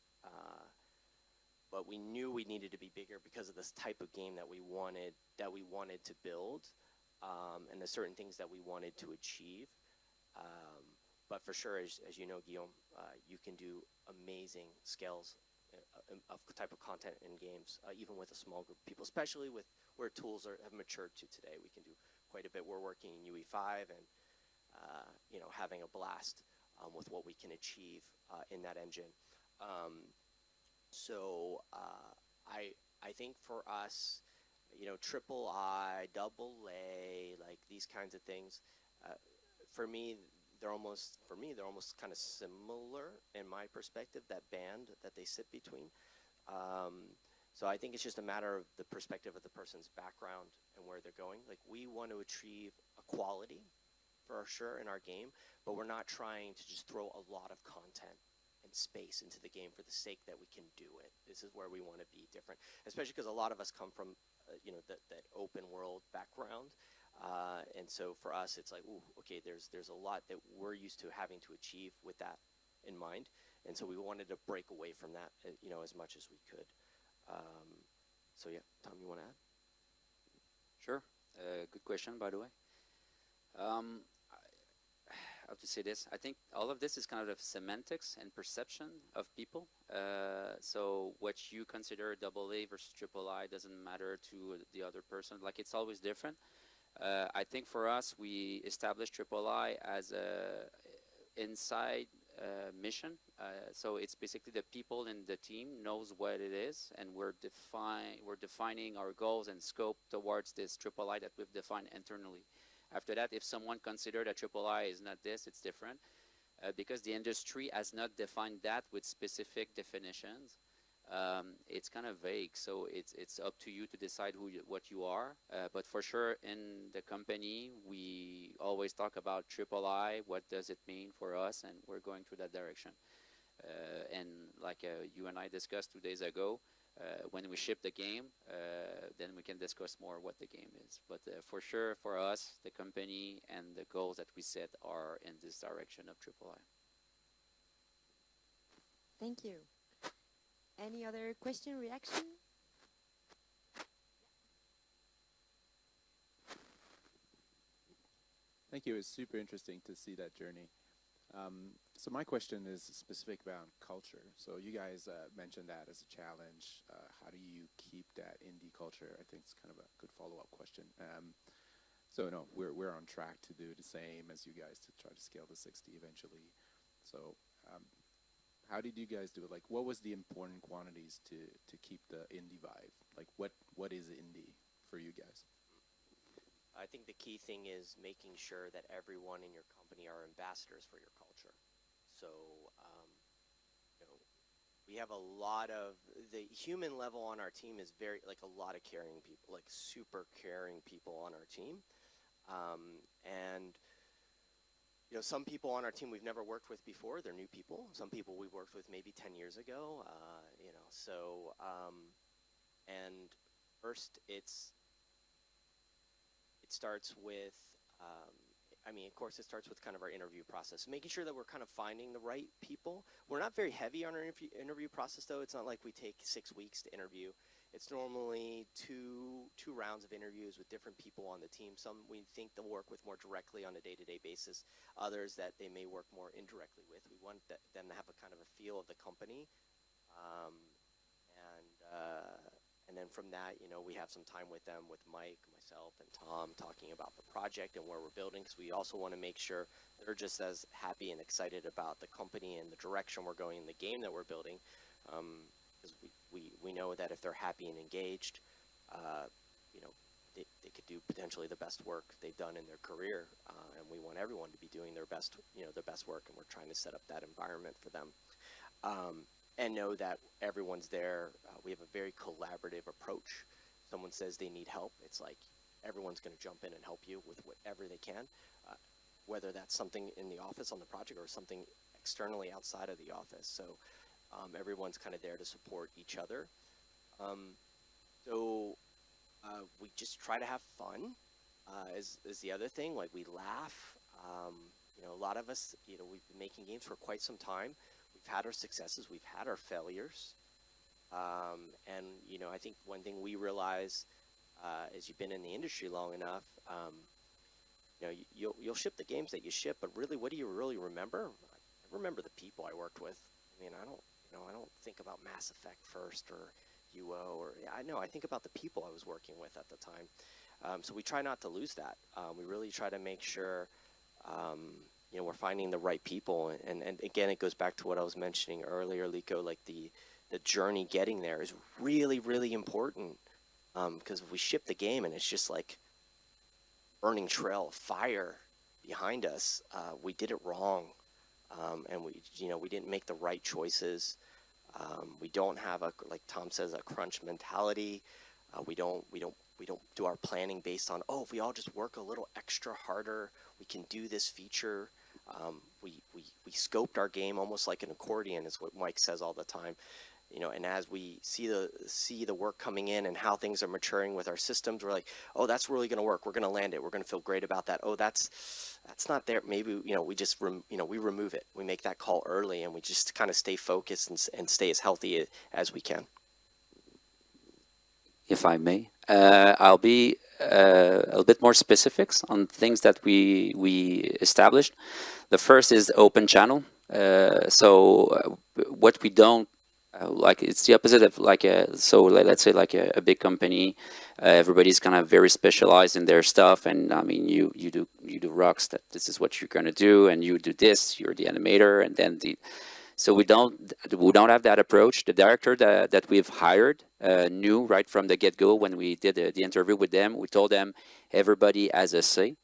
But we knew we needed to be bigger because of this type of game that we wanted to build, and the certain things that we wanted to achieve. But for sure, as you know, Guillaume, you can do amazing scales of type of content in games, even with a small group of people, especially with where tools have matured to today. We can do quite a bit. We're working in UE5 and having a blast with what we can achieve in that engine. So I think for us, triple I, double A, like these kinds of things, for me they're almost kind of similar in my perspective, that band that they sit between. So I think it's just a matter of the perspective of the person's background and where they're going. Like, we want to achieve equality for sure in our game, but we're not trying to just throw a lot of content and space into the game for the sake that we can do it. This is where we want to be different, especially because a lot of us come from that open world background, and so for us it's like, ooh, okay, there's a lot that we're used to having to achieve with that in mind, and so we wanted to break away from that as much as we could. So yeah, Tom, you want to add? Sure. Good question, by the way. How to say this? I think all of this is kind of semantics and perception of people. So what you consider double A versus triple I doesn't matter to the other person. Like, it's always different. I think for us, we established triple I as a inside mission. So it's basically the people in the team knows what it is, and we're defining our goals and scope towards this triple I that we've defined internally. After that, if someone considered that triple I is not this, it's different, because the industry has not defined that with specific definitions. It's kind of vague, so it's up to you to decide what you are. But for sure, in the company, we always talk about triple I. What does it mean for us? And we're going through that direction. And like you and I discussed 2 days ago, when we ship the game, then we can discuss more what the game is. But for sure, for us, the company and the goals that we set are in this direction of triple I. Thank you. Any other question, reaction? Thank you. It's super interesting to see that journey. So my question is specific about culture. So you guys mentioned that as a challenge. How do you keep that indie culture? I think it's kind of a good follow-up question. So no, we're on track to do the same as you guys to try to scale to 60 eventually. So how did you guys do it? Like, what was the important quantities to keep the indie vibe? Like, what is indie for you guys? I think the key thing is making sure that everyone in your company are ambassadors for your culture. So, we have a lot of the human level on our team is very, like, a lot of caring people, like super caring people on our team. And some people on our team we've never worked with before. They're new people. Some people we worked with maybe 10 years ago. So, and first it starts with, of course, it starts with kind of our interview process, making sure that we're kind of finding the right people. We're not very heavy on our interview process, though. It's not like we take 6 weeks to interview. It's normally two rounds of interviews with different people on the team. Some we think they'll work with more directly on a day-to-day basis. Others that they may work more indirectly with. We want them to have a kind of a feel of the company. And then from that, we have some time with them, with Mike, myself, and Tom, talking about the project and where we're building, because we also want to make sure they're just as happy and excited about the company and the direction we're going in the game that we're building. Because we know that if they're happy and engaged, they could do potentially the best work they've done in their career, and we want everyone to be doing their best work, and we're trying to set up that environment for them. And know that everyone's there. We have a very collaborative approach. Someone says they need help, it's like everyone's going to jump in and help you with whatever they can, whether that's something in the office on the project or something externally outside of the office. So everyone's kind of there to support each other. So we just try to have fun. Is the other thing. Like we laugh. You know, a lot of us, you know, we've been making games for quite some time. We've had our successes. We've had our failures. And you know, I think one thing we realize as you've been in the industry long enough, you know, you'll ship the games that you ship, but really, what do you really remember? I remember the people I worked with. I mean, I don't think about Mass Effect first or UO or I know I think about the people I was working with at the time. So we try not to lose that. We really try to make sure, you know, we're finding the right people. And again, it goes back to what I was mentioning earlier, Lico, like the journey getting there is really, really important. Because if we ship the game and it's just like burning trail of fire behind us, we did it wrong. And we didn't make the right choices. We don't have like Tom says, a crunch mentality. We don't do our planning based on, if we all just work a little extra harder, we can do this feature. We scoped our game almost like an accordion, is what Mike says all the time. You know, and as we see the work coming in and how things are maturing with our systems, we're like, oh, that's really going to work. We're going to land it. We're going to feel great about that. Oh, that's not there. Maybe, you know, we just we remove it. We make that call early, and we just kind of stay focused and stay as healthy as we can. If I may, I'll be a little bit more specifics on things that we established. The first is open channel. What we don't like, it's the opposite of like let's say like a big company. Everybody's kind of very specialized in their stuff, and I mean you do rocks that this is what you're gonna do, and you do this. You're the animator, and then so we don't have that approach. The director that we've hired knew right from the get-go when we did the interview with them. We told them everybody has a say.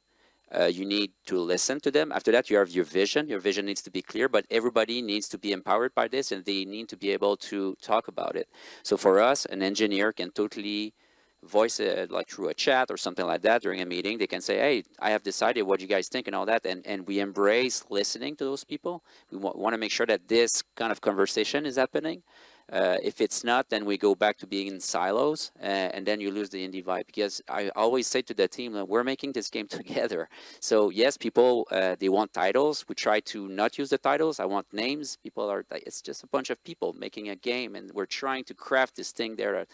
You need to listen to them. After that, you have your vision. Your vision needs to be clear, but everybody needs to be empowered by this, and they need to be able to talk about it. So for us, an engineer can totally voice it like through a chat or something like that during a meeting. They can say, hey, I have decided what you guys think and all that. And we embrace listening to those people. We want to make sure that this kind of conversation is happening. If it's not, then we go back to being in silos, and then you lose the indie vibe. Because I always say to the team that we're making this game together. So yes, people, they want titles. We try to not use the titles. I want names. It's just a bunch of people making a game, and we're trying to craft this thing there.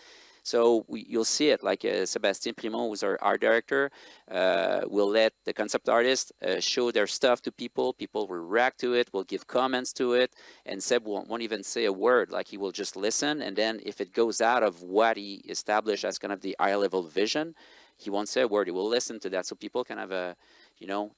So you'll see it, like Sébastien Primont, who's our art director, will let the concept artist show their stuff to people. People will react to it, will give comments to it, and Seb won't even say a word. Like, he will just listen, and then if it goes out of what he established as kind of the high-level vision, he won't say a word. He will listen to that, so people can have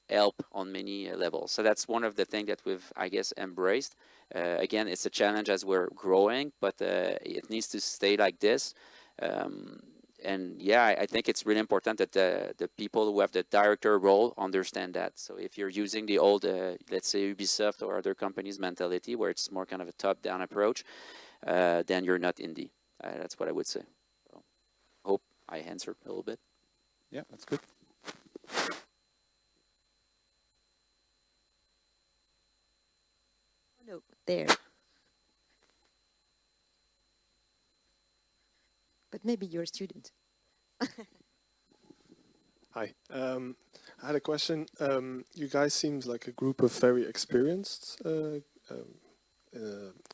help on many levels. So that's one of the things that we've, I guess, embraced. Again, it's a challenge as we're growing, but it needs to stay like this. And yeah, I think it's really important that the people who have the director role understand that. So if you're using the old, let's say Ubisoft or other companies' mentality, where it's more kind of a top-down approach, then you're not indie. That's what I would say. So, hope I answered a little bit. Yeah, that's good. No, there. But maybe you're a student. Hi. I had a question. You guys seems like a group of very experienced in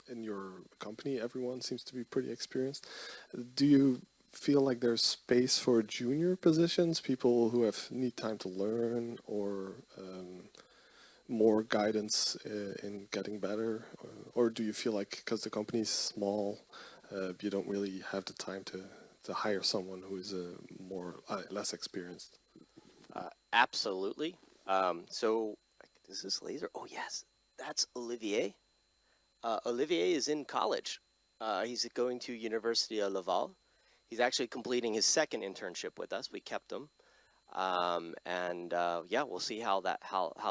your company. Everyone seems to be pretty experienced. Do you feel like there's space for junior positions, people who need time to learn, or more guidance in getting better? Or do you feel like because the company's small, you don't really have the time to hire someone who is less experienced? Absolutely. So is this laser? Oh yes, that's Olivier. Olivier is in college. He's going to University of Laval. He's actually completing his second internship with us. We kept him. Yeah, we'll see how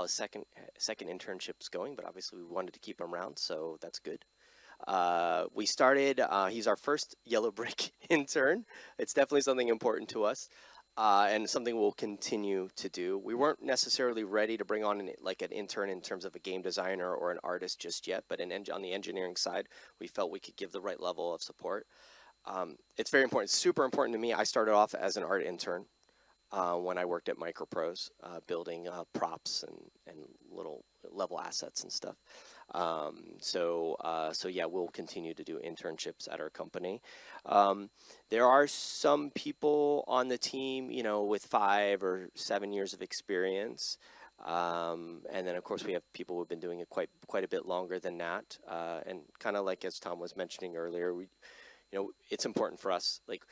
his second internship's going, but obviously we wanted to keep him around, so that's good. We started, he's our first Yellow Brick intern. It's definitely something important to us, and something we'll continue to do. We weren't necessarily ready to bring on an intern in terms of a game designer or an artist just yet, but on the engineering side, we felt we could give the right level of support. It's very important. It's super important to me. I started off as an art intern when I worked at Microprose, building props and little level assets and stuff. So yeah, we'll continue to do internships at our company. There are some people on the team, you know, with 5 or 7 years of experience. And then of course we have people who've been doing it quite a bit longer than that. And kind of like as Tom was mentioning earlier, you know, it's important for us, like,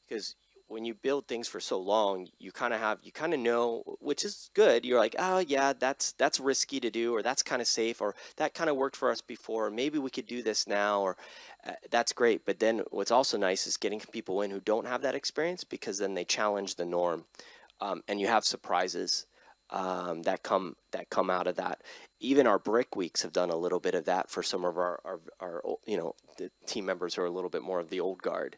because when you build things for so long, you kind of know, which is good. You're like, oh yeah, that's risky to do, or that's kind of safe, or that kind of worked for us before. Maybe we could do this now, or that's great. But then what's also nice is getting people in who don't have that experience, because then they challenge the norm, and you have surprises that come out of that. Even our brick weeks have done a little bit of that for some of our you know, the team members who are a little bit more of the old guard,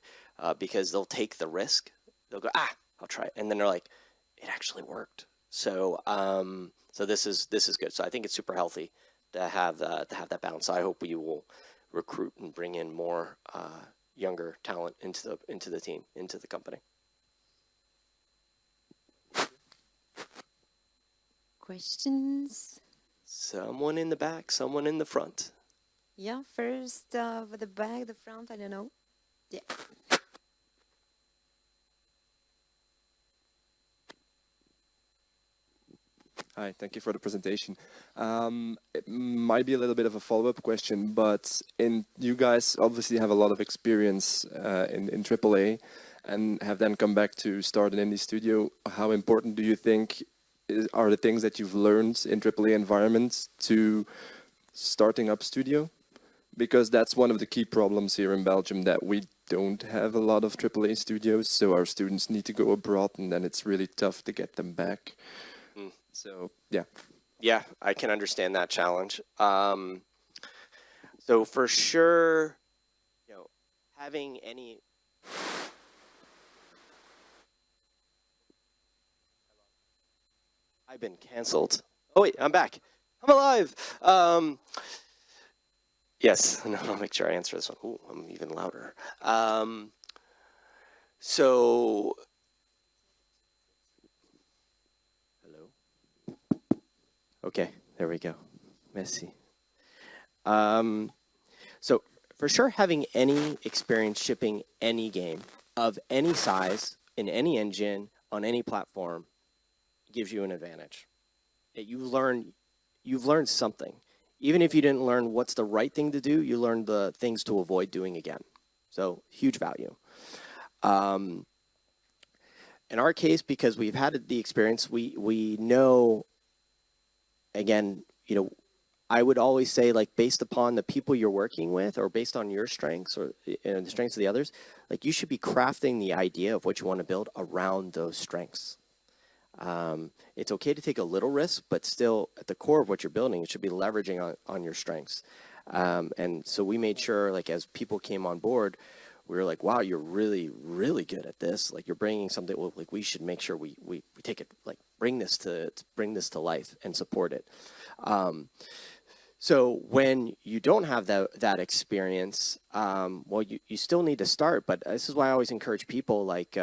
because they'll take the risk. They'll go, I'll try it, and then they're like, it actually worked. So so this is good. So I think it's super healthy to have that balance. So I hope we will recruit and bring in more younger talent into the team, into the company. Questions? Someone in the back, someone in the front. Yeah, first with the back, the front, I don't know. Yeah. Hi, thank you for the presentation. It might be a little bit of a follow-up question, but you guys obviously have a lot of experience in AAA and have then come back to start an indie studio. How important do you think are the things that you've learned in AAA environments to starting up studio? Because that's one of the key problems here in Belgium, that we don't have a lot of AAA studios, so our students need to go abroad, and then it's really tough to get them back. So, yeah. Yeah, I can understand that challenge. So for sure, you know, having any... I've been canceled. Oh wait, I'm back. I'm alive. Yes, no, I'll make sure I answer this one. Ooh, I'm even louder. So... Okay, there we go. Merci. So for sure, having any experience shipping any game of any size in any engine on any platform gives you an advantage. You've learned something. Even if you didn't learn what's the right thing to do, you learned the things to avoid doing again. So huge value. In our case, because we've had the experience, we know. Again, you know, I would always say, like, based upon the people you're working with, or based on your strengths, or the strengths of the others, like, you should be crafting the idea of what you want to build around those strengths. It's okay to take a little risk, but still, at the core of what you're building, it should be leveraging on your strengths. And so we made sure, like, as people came on board, we were like, wow, you're really, really good at this. Like, you're bringing something, like, we should make sure we take it, like, bring this to life and support it. So when you don't have that experience, well, you still need to start. But this is why I always encourage people, like,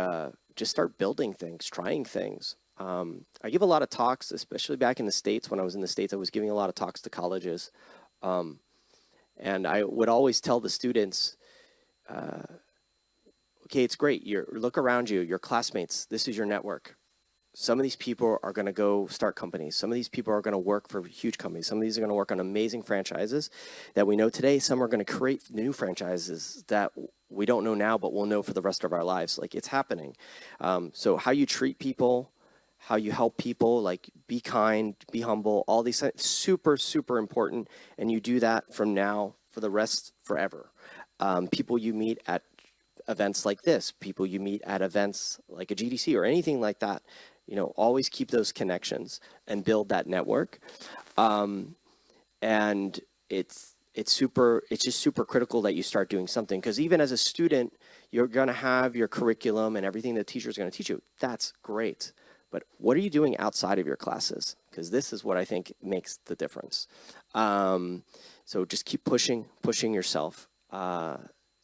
just start building things, trying things. I give a lot of talks, especially back in the States. When I was in the States, I was giving a lot of talks to colleges. And I would always tell the students, okay, it's great. Look around you, your classmates. This is your network. Some of these people are going to go start companies. Some of these people are going to work for huge companies. Some of these are going to work on amazing franchises that we know today. Some are going to create new franchises that we don't know now, but we'll know for the rest of our lives. Like, it's happening. So how you treat people, how you help people, like, be kind, be humble, all these things, super, super important. And you do that from now for the rest forever. People you meet at events like this, people you meet at events like a GDC or anything like that, you know, always keep those connections and build that network. And it's just super critical that you start doing something, because even as a student, you're going to have your curriculum and everything the teacher is going to teach you. That's great. But what are you doing outside of your classes? Because this is what I think makes the difference. So just keep pushing yourself.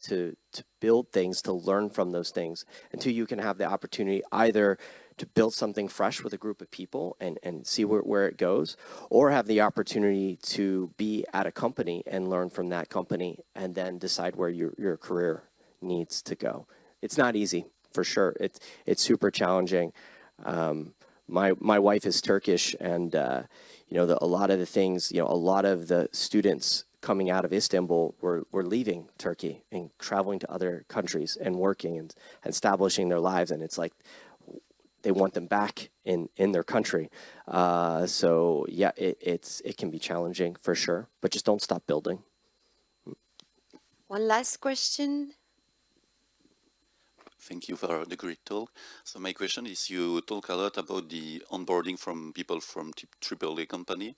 to build things, to learn from those things. And two, you can have the opportunity either to build something fresh with a group of people and see where it goes, or have the opportunity to be at a company and learn from that company and then decide where your career needs to go. It's not easy, for sure. It's super challenging. My wife is Turkish, and you know, a lot of the things, you know, a lot of the students coming out of Istanbul were leaving Turkey and traveling to other countries and working and establishing their lives, and it's like they want them back in their country. So yeah, it can be challenging for sure, but just don't stop building. One last question. Thank you for the great talk. So my question is, you talk a lot about the onboarding from people from AAA company,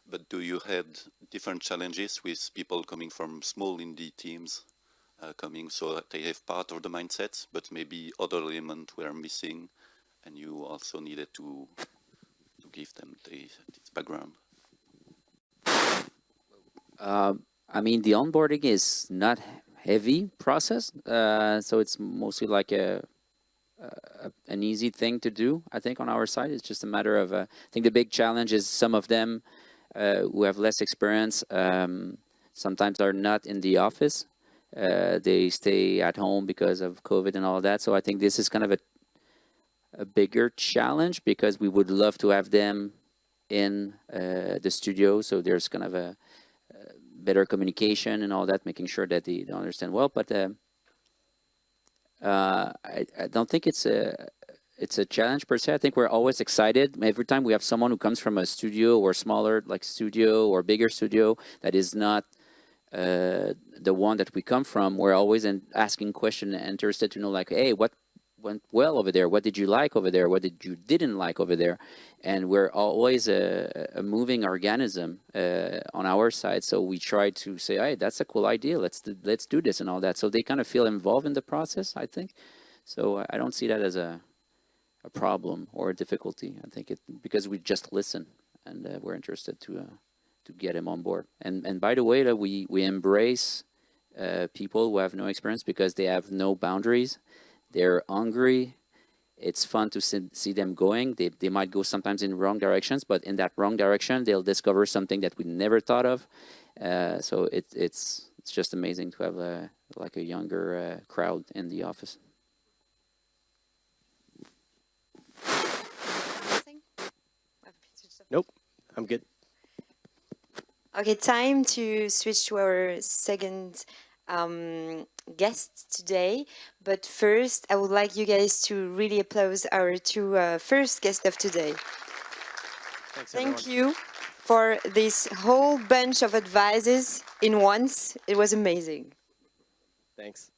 but do you had different challenges with people coming from small indie teams coming, so that they have part of the mindset, but maybe other elements were missing, and you also needed to give them this background? I mean, the onboarding is not heavy process, so it's mostly like an easy thing to do. I think on our side, it's just a matter of. I think the big challenge is some of them who have less experience sometimes are not in the office. They stay at home because of COVID and all that. So I think this is kind of a bigger challenge, because we would love to have them in the studio. So there's kind of a better communication and all that, making sure that they understand well. But I don't think it's a challenge per se. I think we're always excited every time we have someone who comes from a studio or smaller like studio or bigger studio that is not the one that we come from. We're always asking questions and interested to know, like, hey, what went well over there? What did you like over there? What did you didn't like over there? And we're always a moving organism on our side. So we try to say, hey, that's a cool idea. Let's do this and all that. So they kind of feel involved in the process, I think. So I don't see that as a problem or a difficulty. I think because we just listen, and we're interested to get him on board. And by the way, that we embrace people who have no experience, because they have no boundaries. They're hungry. It's fun to see them going. They might go sometimes in wrong directions, but in that wrong direction, they'll discover something that we never thought of. So it's just amazing to have like a younger crowd in the office. Nope, I'm good. Okay, time to switch to our second guest today. But first, I would like you guys to really applaud our two first guests of today. Thanks, Thank everyone. you for this whole bunch of advices in once. It was amazing. Thanks.